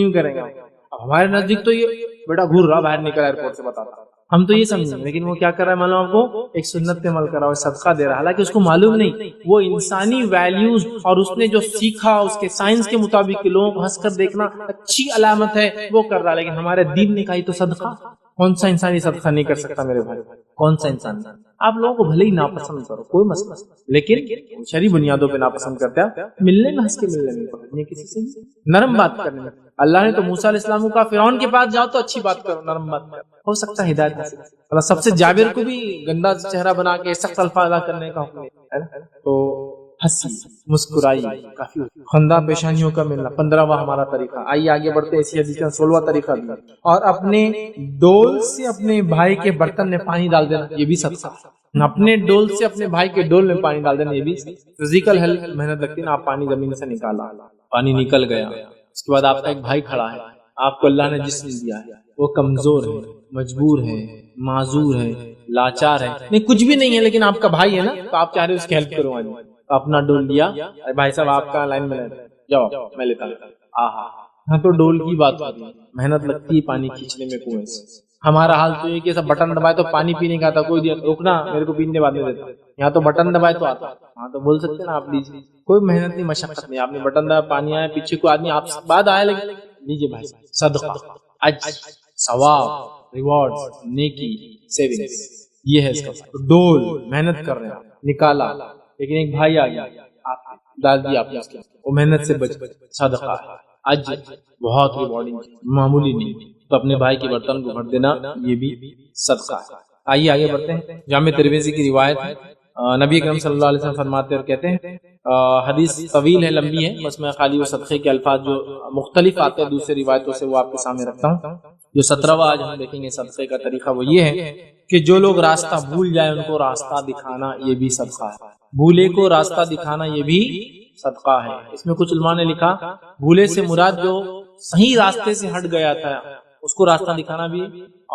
S1: یوں کریں گے. اب ہمارے نزدیک تو یہ بیٹا گھور رہا باہر نکل ایئرپورٹ سے بتاتا، ہم تو یہ سمجھیں، لیکن وہ کیا کر رہا ہے معلوم آپ کو؟ ایک سنت پہ عمل کر رہا ہے، صدقہ دے رہا ہے، حالانکہ اس کو معلوم نہیں وہ انسانی ویلیوز اور اس نے جو سیکھا اس کے سائنس کے مطابق لوگوں کو ہنس کر دیکھنا اچھی علامت ہے وہ کر رہا ہے. لیکن ہمارے دین نے کہا یہ تو صدقہ، کون سا انسان یہ صدقہ نہیں کر سکتا میرے بھائی؟ کون سا انسان؟ آپ لوگوں کو بھلے ہی ناپسند کرو کوئی مسئلہ، لیکن شرعی بنیادوں پہ ناپسند کرتے ہیں، ملنے میں ہنس کے ملنے میں پکڑنے کسی سے نرم بات کرنے میں. اللہ نے تو موسیٰ علیہ السلام کا فرعون کے پاس جاؤ تو اچھی بات کرو، نرم بات کرو، ہو سکتا ہے ہدایت حاصل. اللہ سب سے جابر کو بھی گندا چہرہ بنا کے سخت الفاظ کرنے کا حکم ہے نا. تو ہنسی مسکرائی کافی. خندہ پیشانیوں کا ملنا 15واں ہمارا طریقہ. آئیے آگے بڑھتے ہیں. اسی حدیث کا 16واں طریقہ بھی اور اپنے ڈول سے اپنے بھائی کے برتن میں پانی ڈال دینا، یہ بھی صدقہ. اپنے ڈول سے اپنے بھائی کے ڈول میں پانی ڈال دینا، یہ بھی فزیکل ہیلتھ محنت لگتی ہے نا. آپ پانی زمین سے نکالا، پانی نکل گیا، اس کے بعد آپ کا ایک بھائی کھڑا ہے، آپ کو اللہ نے جسم دیا ہے، وہ کمزور ہے، مجبور ہے، معذور ہے، لاچار ہے، نہیں کچھ بھی نہیں ہے لیکن آپ کا بھائی ہے نا تو آپ چاہ رہے اس کی ہیلپ کرو. آج اپنا ڈول لیا، بھائی صاحب آپ کا لائن میں جاؤ میں لیتا ہوں. ہاں تو ڈول کی بات ہوتی ہے، محنت لگتی ہے پانی کھینچنے میں کنویں سے. ہمارا حال تو یہ کہ سب بٹن دبائے تو پانی پینے کا آتا، کوئی رکنا میرے کو پینے بعد میں دیتا. یہاں تو بٹن دبائے تو آتا. ہاں تو بول سکتے نا آپ لیجیے، کوئی محنت نہیں مشقت نہیں، آپ نے بٹن دبایا پانی آیا، پیچھے کوئی آدمی آپ بعد آیا لیکن لیجیے بھائی صدقہ، اجر، ثواب، ریوارڈ، نیکی، سیونگز، یہ ہے اس کا. ڈول محنت کر رہے ہیں نکالا، لیکن ایک بھائی آ گیا آپ ڈال دیا آپ نے، وہ محنت سے بچ صدقہ ہے، اجر بہت ریوارڈنگ، معمولی نہیں. تو اپنے بھائی کے برتن کو بھر دینا یہ بھی صدقہ ہے. آئیے آگے بڑھتے ہیں. جامع ترمذی کی روایت ہے، نبی اکرم صلی اللہ علیہ وسلم فرماتے اور کہتے ہیں، حدیث طویل ہے، لمبی ہے، بس میں خالی وہ صدقے کے الفاظ جو مختلف آتے ہیں دوسری روایتوں سے وہ آپ کے سامنے رکھتا ہوں. جو 17واں آج ہم دیکھیں گے صدقے کا طریقہ وہ یہ ہے کہ جو لوگ راستہ بھول جائیں ان کو راستہ دکھانا، یہ بھی صدقہ ہے. بھولے کو راستہ دکھانا یہ بھی صدقہ ہے. اس میں کچھ علماء نے لکھا بھولے سے مراد جو صحیح راستے سے ہٹ گیا تھا اس کو راستہ دکھانا بھی،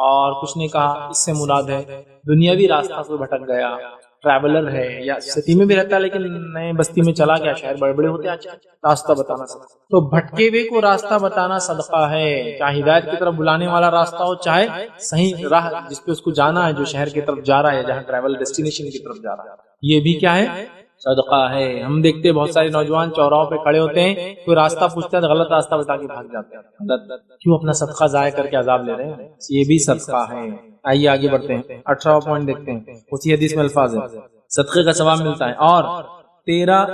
S1: اور کچھ نے کہا اس سے مراد ہے دنیاوی راستہ سے بھٹک گیا، ٹریولر ہے یا سٹی میں بھی رہتا ہے لیکن نئے بستی میں چلا گیا، شہر بڑے بڑے ہوتے ہیں، راستہ بتانا صدقہ. تو بھٹکے ہوئے کو راستہ بتانا صدقہ ہے، چاہے ہدایت کی طرف بلانے والا راستہ ہو، چاہے صحیح راہ جس پہ اس کو جانا ہے، جو شہر کی طرف جا رہا ہے جہاں ٹریول ڈیسٹینیشن کی طرف جا رہا ہے، یہ بھی کیا ہے؟ صدقہ ہے. ہم دیکھتے ہیں بہت سارے نوجوان چوراہوں پہ کھڑے ہوتے ہیں، کوئی راستہ پوچھتا ہے تو غلط راستہ بتا کے بھاگ جاتے ہیں. کیوں اپنا صدقہ ضائع کر کے عذاب لے رہے ہیں؟ یہ بھی صدقہ ہے. آئیے آگے بڑھتے ہیں. 18واں پوائنٹ دیکھتے ہیں. اسی حدیث میں الفاظ ہے صدقے کا ثواب ملتا ہے. اور تیرا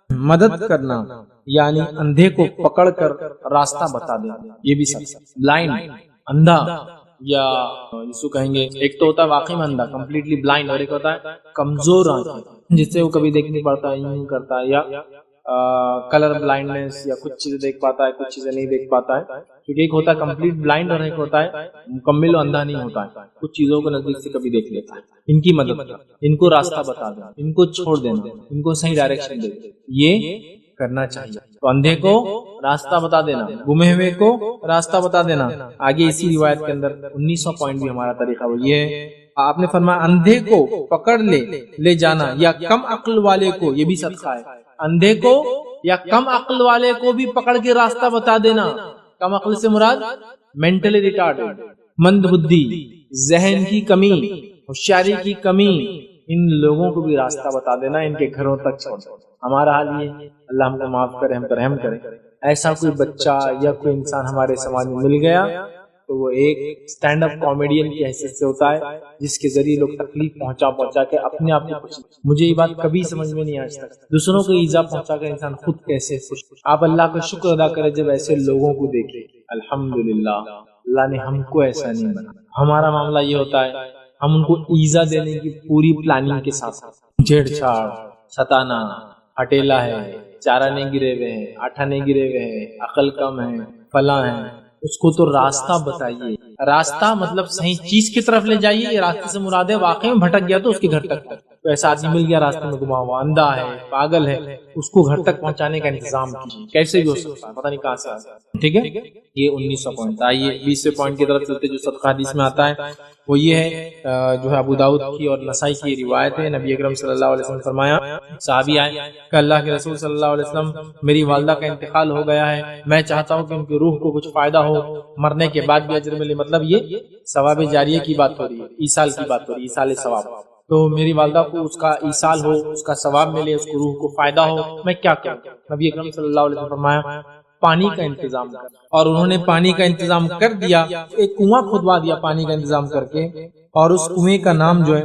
S1: مدد کرنا یعنی اندھے کو پکڑ کر راستہ بتا دینا، یہ بھی صدقہ. بلائنڈ اندھا یا جس کو کہیں گے ایک تو ہوتا ہے واقعی میں اندھا کمپلیٹلی بلائنڈ، اور ایک ہوتا ہے کمزور آنکھیں جس سے وہ کبھی دیکھ نہیں پاتا ہے، یوں کرتا ہے، یا کلر بلائنڈنس یا کچھ چیزیں دیکھ پاتا ہے کچھ چیزیں نہیں دیکھ پاتا ہے. کیونکہ ایک ہوتا ہے کمپلیٹ بلائنڈ اور ایک ہوتا ہے مکمل اندھا نہیں ہوتا ہے، کچھ چیزوں کو نزدیک سے کبھی دیکھ لیتا ہے. ان کی مدد کر، ان کو راستہ بتا دینا، ان کو چھوڑ دینا، ان کو صحیح ڈائریکشن دے دینا، یہ کرنا چاہیے. تو اندھے کو راستہ بتا دینا، گمے ہوئے کو راستہ بتا دینا. آگے اسی روایت کے اندر 19واں پوائنٹ بھی ہمارا طریقہ وہ یہ ہے، آپ نے فرمایا اندھے کو پکڑ لے جانا یا کم عقل والے کو، یہ بھی صدقہ ہے. اندھے کو یا کم عقل والے کو بھی پکڑ کے راستہ بتا دینا. کم عقل سے مراد مینٹلی ریٹارڈ، مند بدھی، ذہن کی کمی، ہوشیاری کی کمی، ان لوگوں کو بھی راستہ بتا دینا، ان کے گھروں تک چھوڑ. ہمارا حال یہ، اللہ ہم کو معاف کرے، ہم پر رحم کرے. ایسا کوئی بچہ یا کوئی انسان ہمارے سماج میں مل گیا تو وہ ایک اسٹینڈ اپ کامیڈین کی حیثیت سے ہوتا ہے، جس کے ذریعے لوگ تکلیف پہنچا کے اپنے آپ کو خوش۔ مجھے یہ بات کبھی سمجھ میں نہیں آج تک، دوسروں کو ایذا پہنچا کر انسان خود کیسے خوش۔ آپ اللہ کا شکر ادا کریں جب ایسے لوگوں کو دیکھیں، الحمدللہ اللہ نے ہم کو ایسا نہیں بنا۔ ہمارا معاملہ یہ ہوتا ہے ہم ان کو ایذا دینے کی پوری پلاننگ کے ساتھ چھیڑ چھاڑ، ستانا، ہٹیلا ہے، چارہ نہیں گرے ہوئے ہیں، آٹھا نہیں گرے ہوئے ہیں، عقل کم ہے، فلاں ہے، اس کو تو راستہ بتائیے۔ راستہ مطلب صحیح چیز کی طرف لے جائیے، یہ راستے سے مراد ہے واقعی میں بھٹک گیا تو اس کے گھر تک، تو ایسا آدمی مل گیا راستے میں گما ہوا، اندھا ہے، پاگل ہے، اس کو گھر تک پہنچانے کا انتظام کیجیے، کیسے بھی ہو سکتا ہے، پتہ نہیں کہاں سے آ سکتا ہے۔ ٹھیک ہے، یہ 19واں پوائنٹ۔ آئیے 20ویں پوائنٹ کی طرف چلتے جو صدقہ حدیث میں آتا ہے وہ یہ ہے، جو ہے ابو داؤد کی اور نسائی کی روایت ہے، نبی اکرم صلی اللہ علیہ وسلم فرمایا، صحابی آئے کہ اللہ کے رسول صلی اللہ علیہ وسلم میری والدہ کا انتقال ہو گیا ہے، میں چاہتا ہوں کہ ان کی روح کو کچھ فائدہ ہو، مرنے کے بعد بھی اجر ملے، مطلب یہ ثواب جاریہ کی بات ہو رہی ہے، ایصال کی بات ہو رہی ہے، ایصال ثواب، تو میری والدہ کو اس کا ایصال ہو، اس کا ثواب ملے، اس کو روح کو فائدہ ہو، میں کیا کروں؟ نبی اکرم صلی اللہ علیہ وسلم فرمایا پانی کا انتظام کر، اور انہوں نے پانی کا انتظام کر دیا، ایک کنواں کھدوا دیا پانی کا انتظام کر کے، اور اس کنویں کا نام جو ہے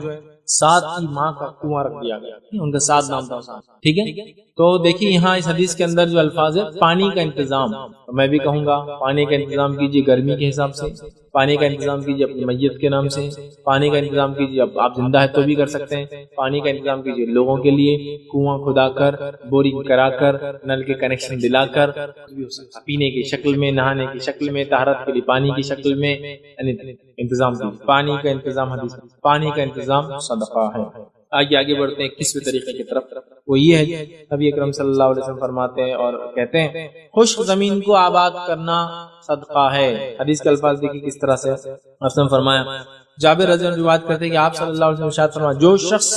S1: سعد کی ماں کا کنواں رکھ دیا گیا، ان کا سعد نام تھا۔ ٹھیک ہے، تو دیکھیے یہاں اس حدیث کے اندر جو الفاظ ہے پانی کا انتظام، تو میں بھی کہوں گا پانی کا انتظام کیجیے گرمی کے حساب سے، پانی کا انتظام کیجیے اپنی میت کے نام سے، پانی کا انتظام کیجیے، اب آپ زندہ ہے تو بھی کر سکتے ہیں، پانی کا انتظام کیجیے لوگوں کے لیے، کنواں کھدا کر، بورنگ کرا کر، نل کے کنیکشن دلا کر، پینے کی شکل میں، نہانے کی شکل میں، طہارت کے لیے پانی کی شکل میں، انتظام کیجیے پانی کا انتظام۔ حدیث پانی کا انتظام صدقہ ہے۔ آگے بڑھتے ہیں 21ویں طریقے کی طرف، وہ یہ ہے نبی اکرم صلی اللہ علیہ وسلم فرماتے ہیں اور کہتے ہیں خشک زمین کو آباد کرنا صدقہ ہے۔ حدیث کے الفاظ دیکھیے کس طرح سے، آپ نے فرمایا، جابر رضی اللہ عنہ روایت کرتے ہیں کہ آپ صلی اللہ علیہ وسلم ارشاد فرمایا، جو شخص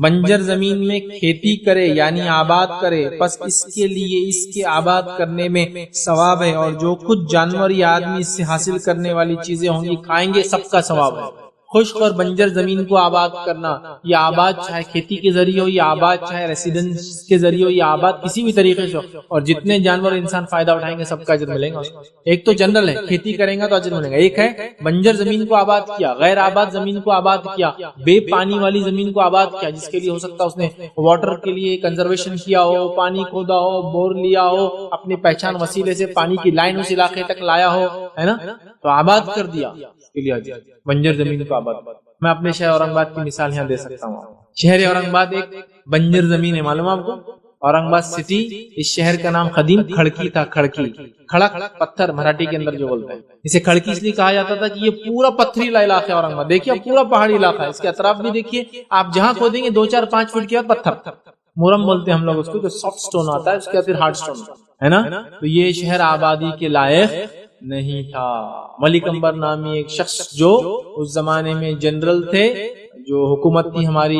S1: بنجر زمین میں کھیتی کرے یعنی آباد کرے، پس اس کے لیے اس کے آباد کرنے میں ثواب ہے، اور جو کچھ جانور یا آدمی اس سے حاصل کرنے والی چیزیں ہوں گی کھائیں گے، سب کا ثواب ہے۔ خشک اور بنجر زمین کو آباد کرنا، یا آباد چاہے کھیتی کے ذریعے ہو، یا آباد چاہے ریسیڈنس کے ذریعے ہو، یا آباد کسی بھی طریقے سے ہو، اور جتنے جانور انسان فائدہ اٹھائیں گے سب کا اجر ملے گا۔ ایک تو جنرل ہے کھیتی کریں گا تو اجر ملے گا، ایک ہے بنجر زمین کو آباد کیا، غیر آباد زمین کو آباد کیا، بے پانی والی زمین کو آباد کیا، جس کے لیے ہو سکتا ہے اس نے واٹر کے لیے کنزرویشن کیا ہو، پانی کھودا ہو، بور لیا ہو، اپنی پہچان وسیلے سے پانی کی لائن اس علاقے تک لایا ہو، ہے نا، تو آباد کر دیا، کے لیے بنجر زمین کو آباد۔ میں اپنے شہر اورنگ آباد کی مثال یہاں دے سکتا ہوں۔ شہر اورنگ آباد ایک بنجر زمین ہے، معلوم آپ کو، اورنگ آباد سٹی، اس شہر کا نام قدیم کھڑکی تھا، کھڑکی، کھڑک پتھر مراٹھی کے اندر جو بولتے ہیں، اسے کھڑکی اس لیے کہا جاتا تھا کہ یہ پورا پتھریلا علاقہ ہے اورنگ آباد، دیکھیے پورا پہاڑی علاقہ ہے، اس کے اطراف بھی دیکھیے آپ جہاں کھودیں گے 2-4-5 فٹ کے بعد پتھر، مورم بولتے ہیں ہم لوگ اس کو، جو سافٹ سٹون آتا ہے اس کے بعد ہارڈ سٹون ہے نا، تو یہ شہر آبادی کے لائق نہیں تھا۔ ملک امبر نامی ایک شخص جو اس زمانے میں جنرل تھے، جو حکومت تھی ہماری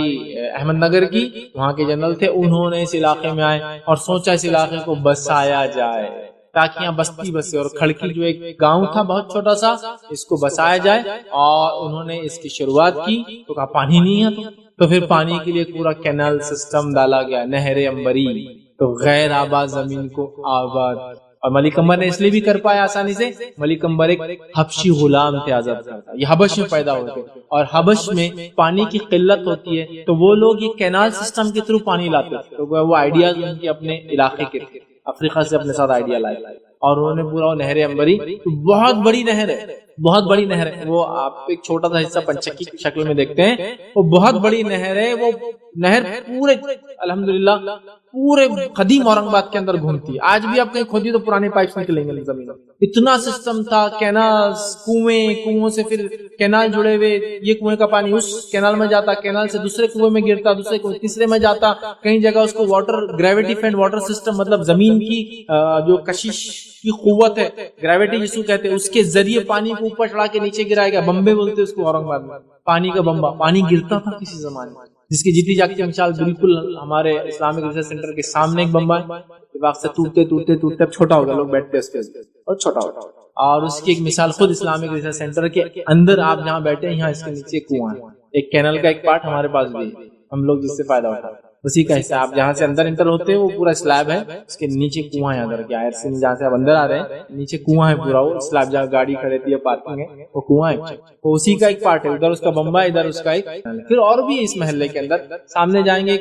S1: احمد نگر کی، وہاں کے جنرل تھے، انہوں نے اس علاقے میں آئے اور سوچا اس علاقے کو بسایا جائے تاکہ یہاں بستی بسے، اور کھڑکی جو ایک گاؤں تھا بہت چھوٹا سا، اس کو بسایا جائے، اور انہوں نے اس کی شروعات کی تو کہا پانی نہیں ہے تو پھر پانی کے لیے پورا کینال سسٹم ڈالا گیا، نہر امبری، تو غیر آباد زمین کو آباد۔ اور ملک امبر نے اس لیے بھی کر پایا آسانی سے، ملک امبر ایک حبشی غلام تھے، آزاد کرتا، یہ حبش میں پیدا ہوتے، اور حبش میں پانی کی قلت ہوتی ہے تو وہ لوگ یہ کینال سسٹم کے تھرو پانی لاتے تھے، تو وہ آئیڈیاز ان کے اپنے علاقے کے تھے، افریقہ سے اپنے ساتھ آئیڈیا لائے، اور انہوں نے پورا نہر امبری، بہت بڑی نہر ہے، بہت بڑی نہر ہے، وہ آپ ایک چھوٹا سا حصہ پنچکی کی شکل میں دیکھتے ہیں، وہ بہت بڑی نہر ہے، وہ نہر پورے الحمدللہ پورے قدیم اورنگ آباد کے اندر گھومتی ہے، آج بھی آپ کہیں کھودی تو پرانے پائپس نکلیں گے زمین میں، اتنا سسٹم تھا، کینال، کنویں سے پھر کینال جڑے ہوئے، یہ کنویں کا پانی اس کینال میں جاتا، کینال سے دوسرے کنویں میں گرتا، دوسرے کنویں تیسرے میں جاتا، کئی جگہ اس کو water gravity feed water system, مطلب زمین کی جو کشش کی قوت ہے، گریویٹی جس کو کہتے ہیں، اس کے ذریعے پانی کو اوپر چڑھا کے نیچے گرائے گا، بمبے بولتے اس کو اورنگ آباد میں، پانی کا بمبا، پانی گرتا تھا کسی زمانے میں، جس کی جیتی جاگتی مثال بالکل ہمارے اسلامک ریسرچ سینٹر کے سامنے ایک بمبا ہے، وقت سے ٹوٹتے اب چھوٹا ہوگا، لوگ بیٹھتے اس پہ اور چھوٹا ہوگا، اور اس کی ایک مثال خود اسلامک ریسرچ سینٹر کے اندر آپ جہاں بیٹھے ہیں، یہاں اس کے نیچے کنواں ہے، ایک کینل کا ایک پارٹ ہمارے پاس بھی ہے، ہم لوگ جس سے فائدہ اٹھاتے ہیں، اسی کا حصہ. آپ جہاں سے اندر انٹر ہوتے ہیں وہ پورا سلیب ہے, اس کے نیچے کنواں ہے اندر کے آئر سے جہاں سے آپ اندر آ رہے ہیں نیچے کنواں ہے پورا, وہ سلیب جہاں گاڑی کھڑی رہتی ہے پارکنگ ہے وہ کنواں ہے, وہ اسی کا ایک پارٹ ہے. ادھر اس کا بمبا, ادھر اس کا ایک. پھر اور بھی اس محلے کے اندر سامنے جائیں گے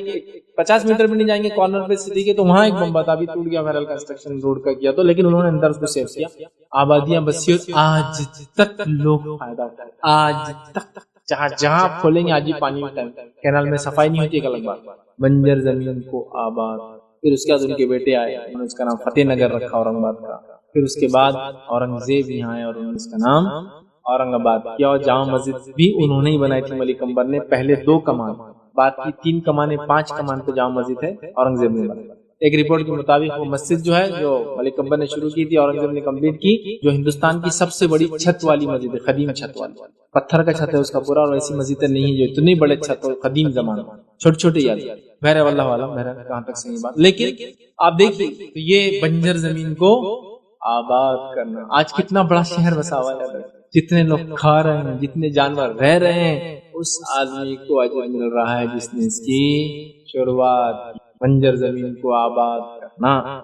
S1: 50 میٹر بھی نہیں جائیں گے کارنر پہ سٹی کے, تو وہاں ایک بمبا تھا, ابھی ٹوٹ گیا, بہرحال کنسٹرکشن روڈ کا کیا تو, لیکن انہوں نے اندر اس کو سیو کیا. آبادیاں بسیت آج تک لوگ فائدہ اٹھائے, آج تک جہاں جہاں کھولیں گے آج ہی پانی ٹائم, کینال میں صفائی نہیں ہوتی, ایک الگ بات. بنجر زمین کو آباد. پھر اس کے بعد ان کے بیٹے آئے, انہوں نے اس کا نام فتح نگر رکھا اورنگ آباد کا. پھر اس کے بعد اورنگزیب یہاں آئے اور انہوں نے اس کا نام اورنگ آباد کیا. اور جامع مسجد بھی انہوں نے ہی بنائی تھی ملک امبر نے, پہلے 2 کمان, بعد کی 3 کمانیں 5 کمان تو جامع مسجد ہے اورنگزیب نے بنائی. ایک رپورٹ کے مطابق وہ مسجد جو ہے جو ملک اکبر نے شروع کی تھی اورنگزیب نے کمپلیٹ کی, جو ہندوستان کی سب سے بڑی چھت والی مسجد ہے, قدیم چھت والی, پتھر کا چھت ہے اس کا پورا, اور ایسی مسجد نہیں جو اتنی بڑے چھت ہو قدیم زمانے, چھوٹے چھوٹے یاد. بہرحال واللہ عالم, بہرحال کہاں تک صحیح بات. لیکن آپ دیکھیے یہ بنجر زمین کو آباد کرنا, آج کتنا بڑا شہر بسا ہوا ہے, جتنے لوگ کھا رہے ہیں, جتنے جانور رہ رہے ہیں, اس آدمی کو اجر مل رہا ہے جس نے اس کی شروعات. بنجر زمین کو آباد کرنا,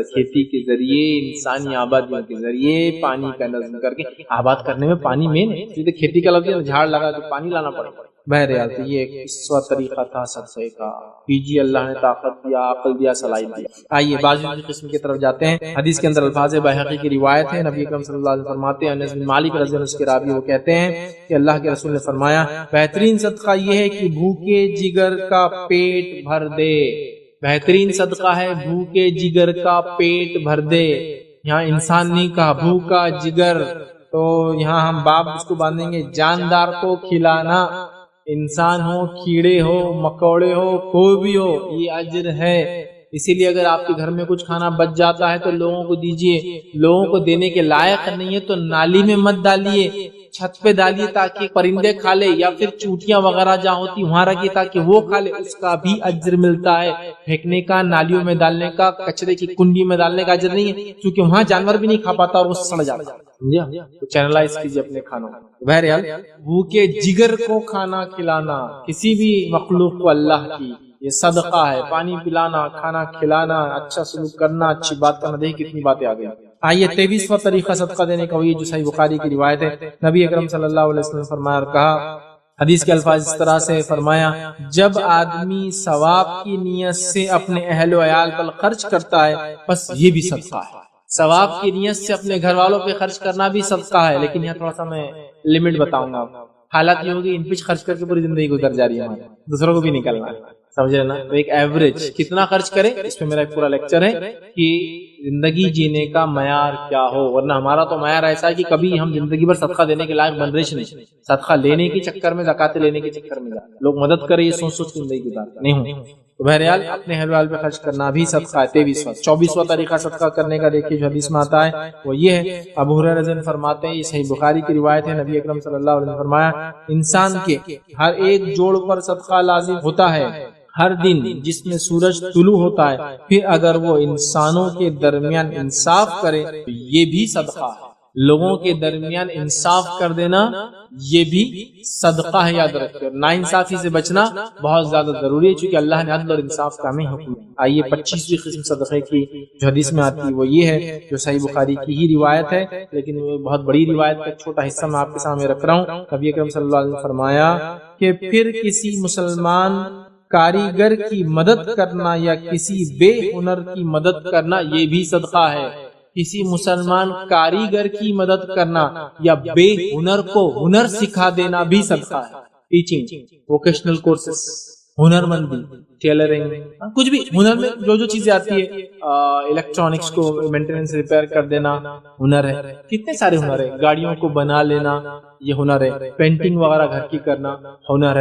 S1: کھیتی کے ذریعے, انسانی آبادیوں کے ذریعے, پانی کا نظم کر کے. آباد کرنے میں پانی مین ہے, سیدھے کھیتی کا لفظ ہے, جھاڑ لگا تو پانی لانا پڑے. بہرحال تو یہ ایک اسوا طریقہ تھا صدقے کا. پیجیے, اللہ نے طاقت دیا, عقل دیا, صلاحیت دیا. آئیے بعض قسم کی طرف جاتے ہیں. حدیث کے اندر الفاظ بحقی کی روایت ہے, نبی اکرم صلی اللہ علیہ وسلم فرماتے ہیں, انس بن مالک رضی اللہ عنہ کے راوی, وہ کہتے ہیں کہ اللہ کے رسول نے فرمایا, بہترین صدقہ یہ ہے کہ بھوکے جگر کا پیٹ بھر دے. بہترین صدقہ ہے بھوکے جگر کا پیٹ بھر دے. یہاں انسان نہیں کہا, بھوکا جگر, تو یہاں ہم باب اس کو باندھیں گے جاندار کو کھلانا. انسان ہو, کیڑے ہو, مکوڑے ہو, کوئی بھی ہو, یہ اجر ہے. اسی لیے اگر آپ کے گھر میں کچھ کھانا بچ جاتا ہے تو لوگوں کو دیجئے. لوگوں کو دینے کے لائق نہیں ہے تو نالی میں مت ڈالیے, چھت پہ ڈالیے تاکہ پرندے کھا لے, یا پھر چوٹیاں وغیرہ جہاں ہوتی وہاں رکھیے تاکہ وہ کھا لے, اس کا بھی اجر ملتا ہے. پھینکنے کا, نالیوں میں ڈالنے کا, کچرے کی کنڈی میں ڈالنے کا اجر نہیں ہے, کیونکہ وہاں جانور بھی نہیں کھا پاتا اور وہ سڑ جاتا ہے. تو چینلائز کیجیے اپنے کھانوں. بہرحال بھوکے جگر کو کھانا کھلانا, کسی بھی مخلوق کو اللہ کی, یہ صدقہ ہے. پانی پلانا, کھانا کھلانا, اچھا سلوک کرنا, اچھی بات کرنا. دیکھیں کتنی باتیں آ گئی. آئیے 23واں طریقہ صدقہ دینے کا وہی جو صحیح بخاری کی روایت ہے. نبی اکرم صلی اللہ علیہ وسلم فرمایا اور کہا, حدیث کے الفاظ اس طرح سے فرمایا, جب آدمی ثواب کی نیت سے اپنے اہل و عیال پر خرچ کرتا ہے بس یہ بھی صدقہ ہے. ثواب کی نیت سے اپنے گھر والوں پہ خرچ کرنا بھی صدقہ ہے, لیکن یہاں تھوڑا سا میں لمٹ بتاؤں گا. حالات یہ ہوگی ان پہ خرچ کر کے پوری زندگی گزر جا رہی ہے, دوسروں کو بھی نکلنا ہے, سمجھ رہے نا. تو ایک ایوریج کتنا خرچ کرے, اس پہ میرا ایک پورا لیکچر ہے کہ زندگی جینے کا معیار کیا ہو. ورنہ ہمارا تو معیار ایسا ہے کہ کبھی ہم زندگی بھر صدقہ دینے کے لائق بن رہے نہیں. صدقہ لینے کے چکر میں, زکات لینے کے چکر میں لوگ مدد کرے, یہ سوچ سوچ زندگی گزارتے نہیں ہوں. تو بہرحال اپنے اہل ویال پہ خرچ کرنا بھی صدقہ ہے. 24واں طریقہ صدقہ کرنے کا دیکھیے جو حدیث میں آتا ہے وہ یہ ہے. ابو ہریرہ رضی اللہ عنہ فرماتے ہیں, یہ صحیح بخاری کی روایت ہے, نبی اکرم صلی اللہ علیہ وسلم فرمایا, انسان کے ہر ایک جوڑ پر صدقہ لازم ہوتا ہے ہر دن جس میں سورج طلوع ہوتا ہے. پھر اگر وہ انسانوں کے درمیان انصاف کرے تو یہ بھی صدقہ ہے. لوگوں کے درمیان انصاف کر دینا یہ بھی صدقہ ہے, یاد رکھیں. اور ناانصافی سے بچنا بہت زیادہ ضروری ہے, چونکہ اللہ نے عدل اور انصاف کا ہمیں حکم ہے. آئیے 25ویں قسم صدقے کی جو حدیث میں آتی ہے وہ یہ ہے, جو صحیح بخاری کی ہی روایت ہے, لیکن وہ بہت بڑی روایت کا چھوٹا حصہ میں آپ کے سامنے رکھ رہا ہوں. نبی اکرم صلی اللہ علیہ وسلم فرمایا کہ پھر کسی مسلمان کاریگر کی مدد کرنا یا کسی بے ہنر کی مدد کرنا یہ بھی صدقہ ہے. کسی مسلمان کاریگر کی مدد کرنا یا بے ہنر کو ہنر سکھا دینا بھی صدقہ ہے. ٹیچنگ, ووکیشنل کورسز, ہنر مندی, ٹیلرنگ, کچھ بھی ہنر میں جو چیزیں آتی ہے, الیکٹرانکس کو مینٹیننس ریپیئر کر دینا ہنر ہے. کتنے سارے ہنر ہے, گاڑیوں کو بنا لینا یہ ہنر ہے, پینٹنگ وغیرہ گھر کی کرنا ہنر ہے.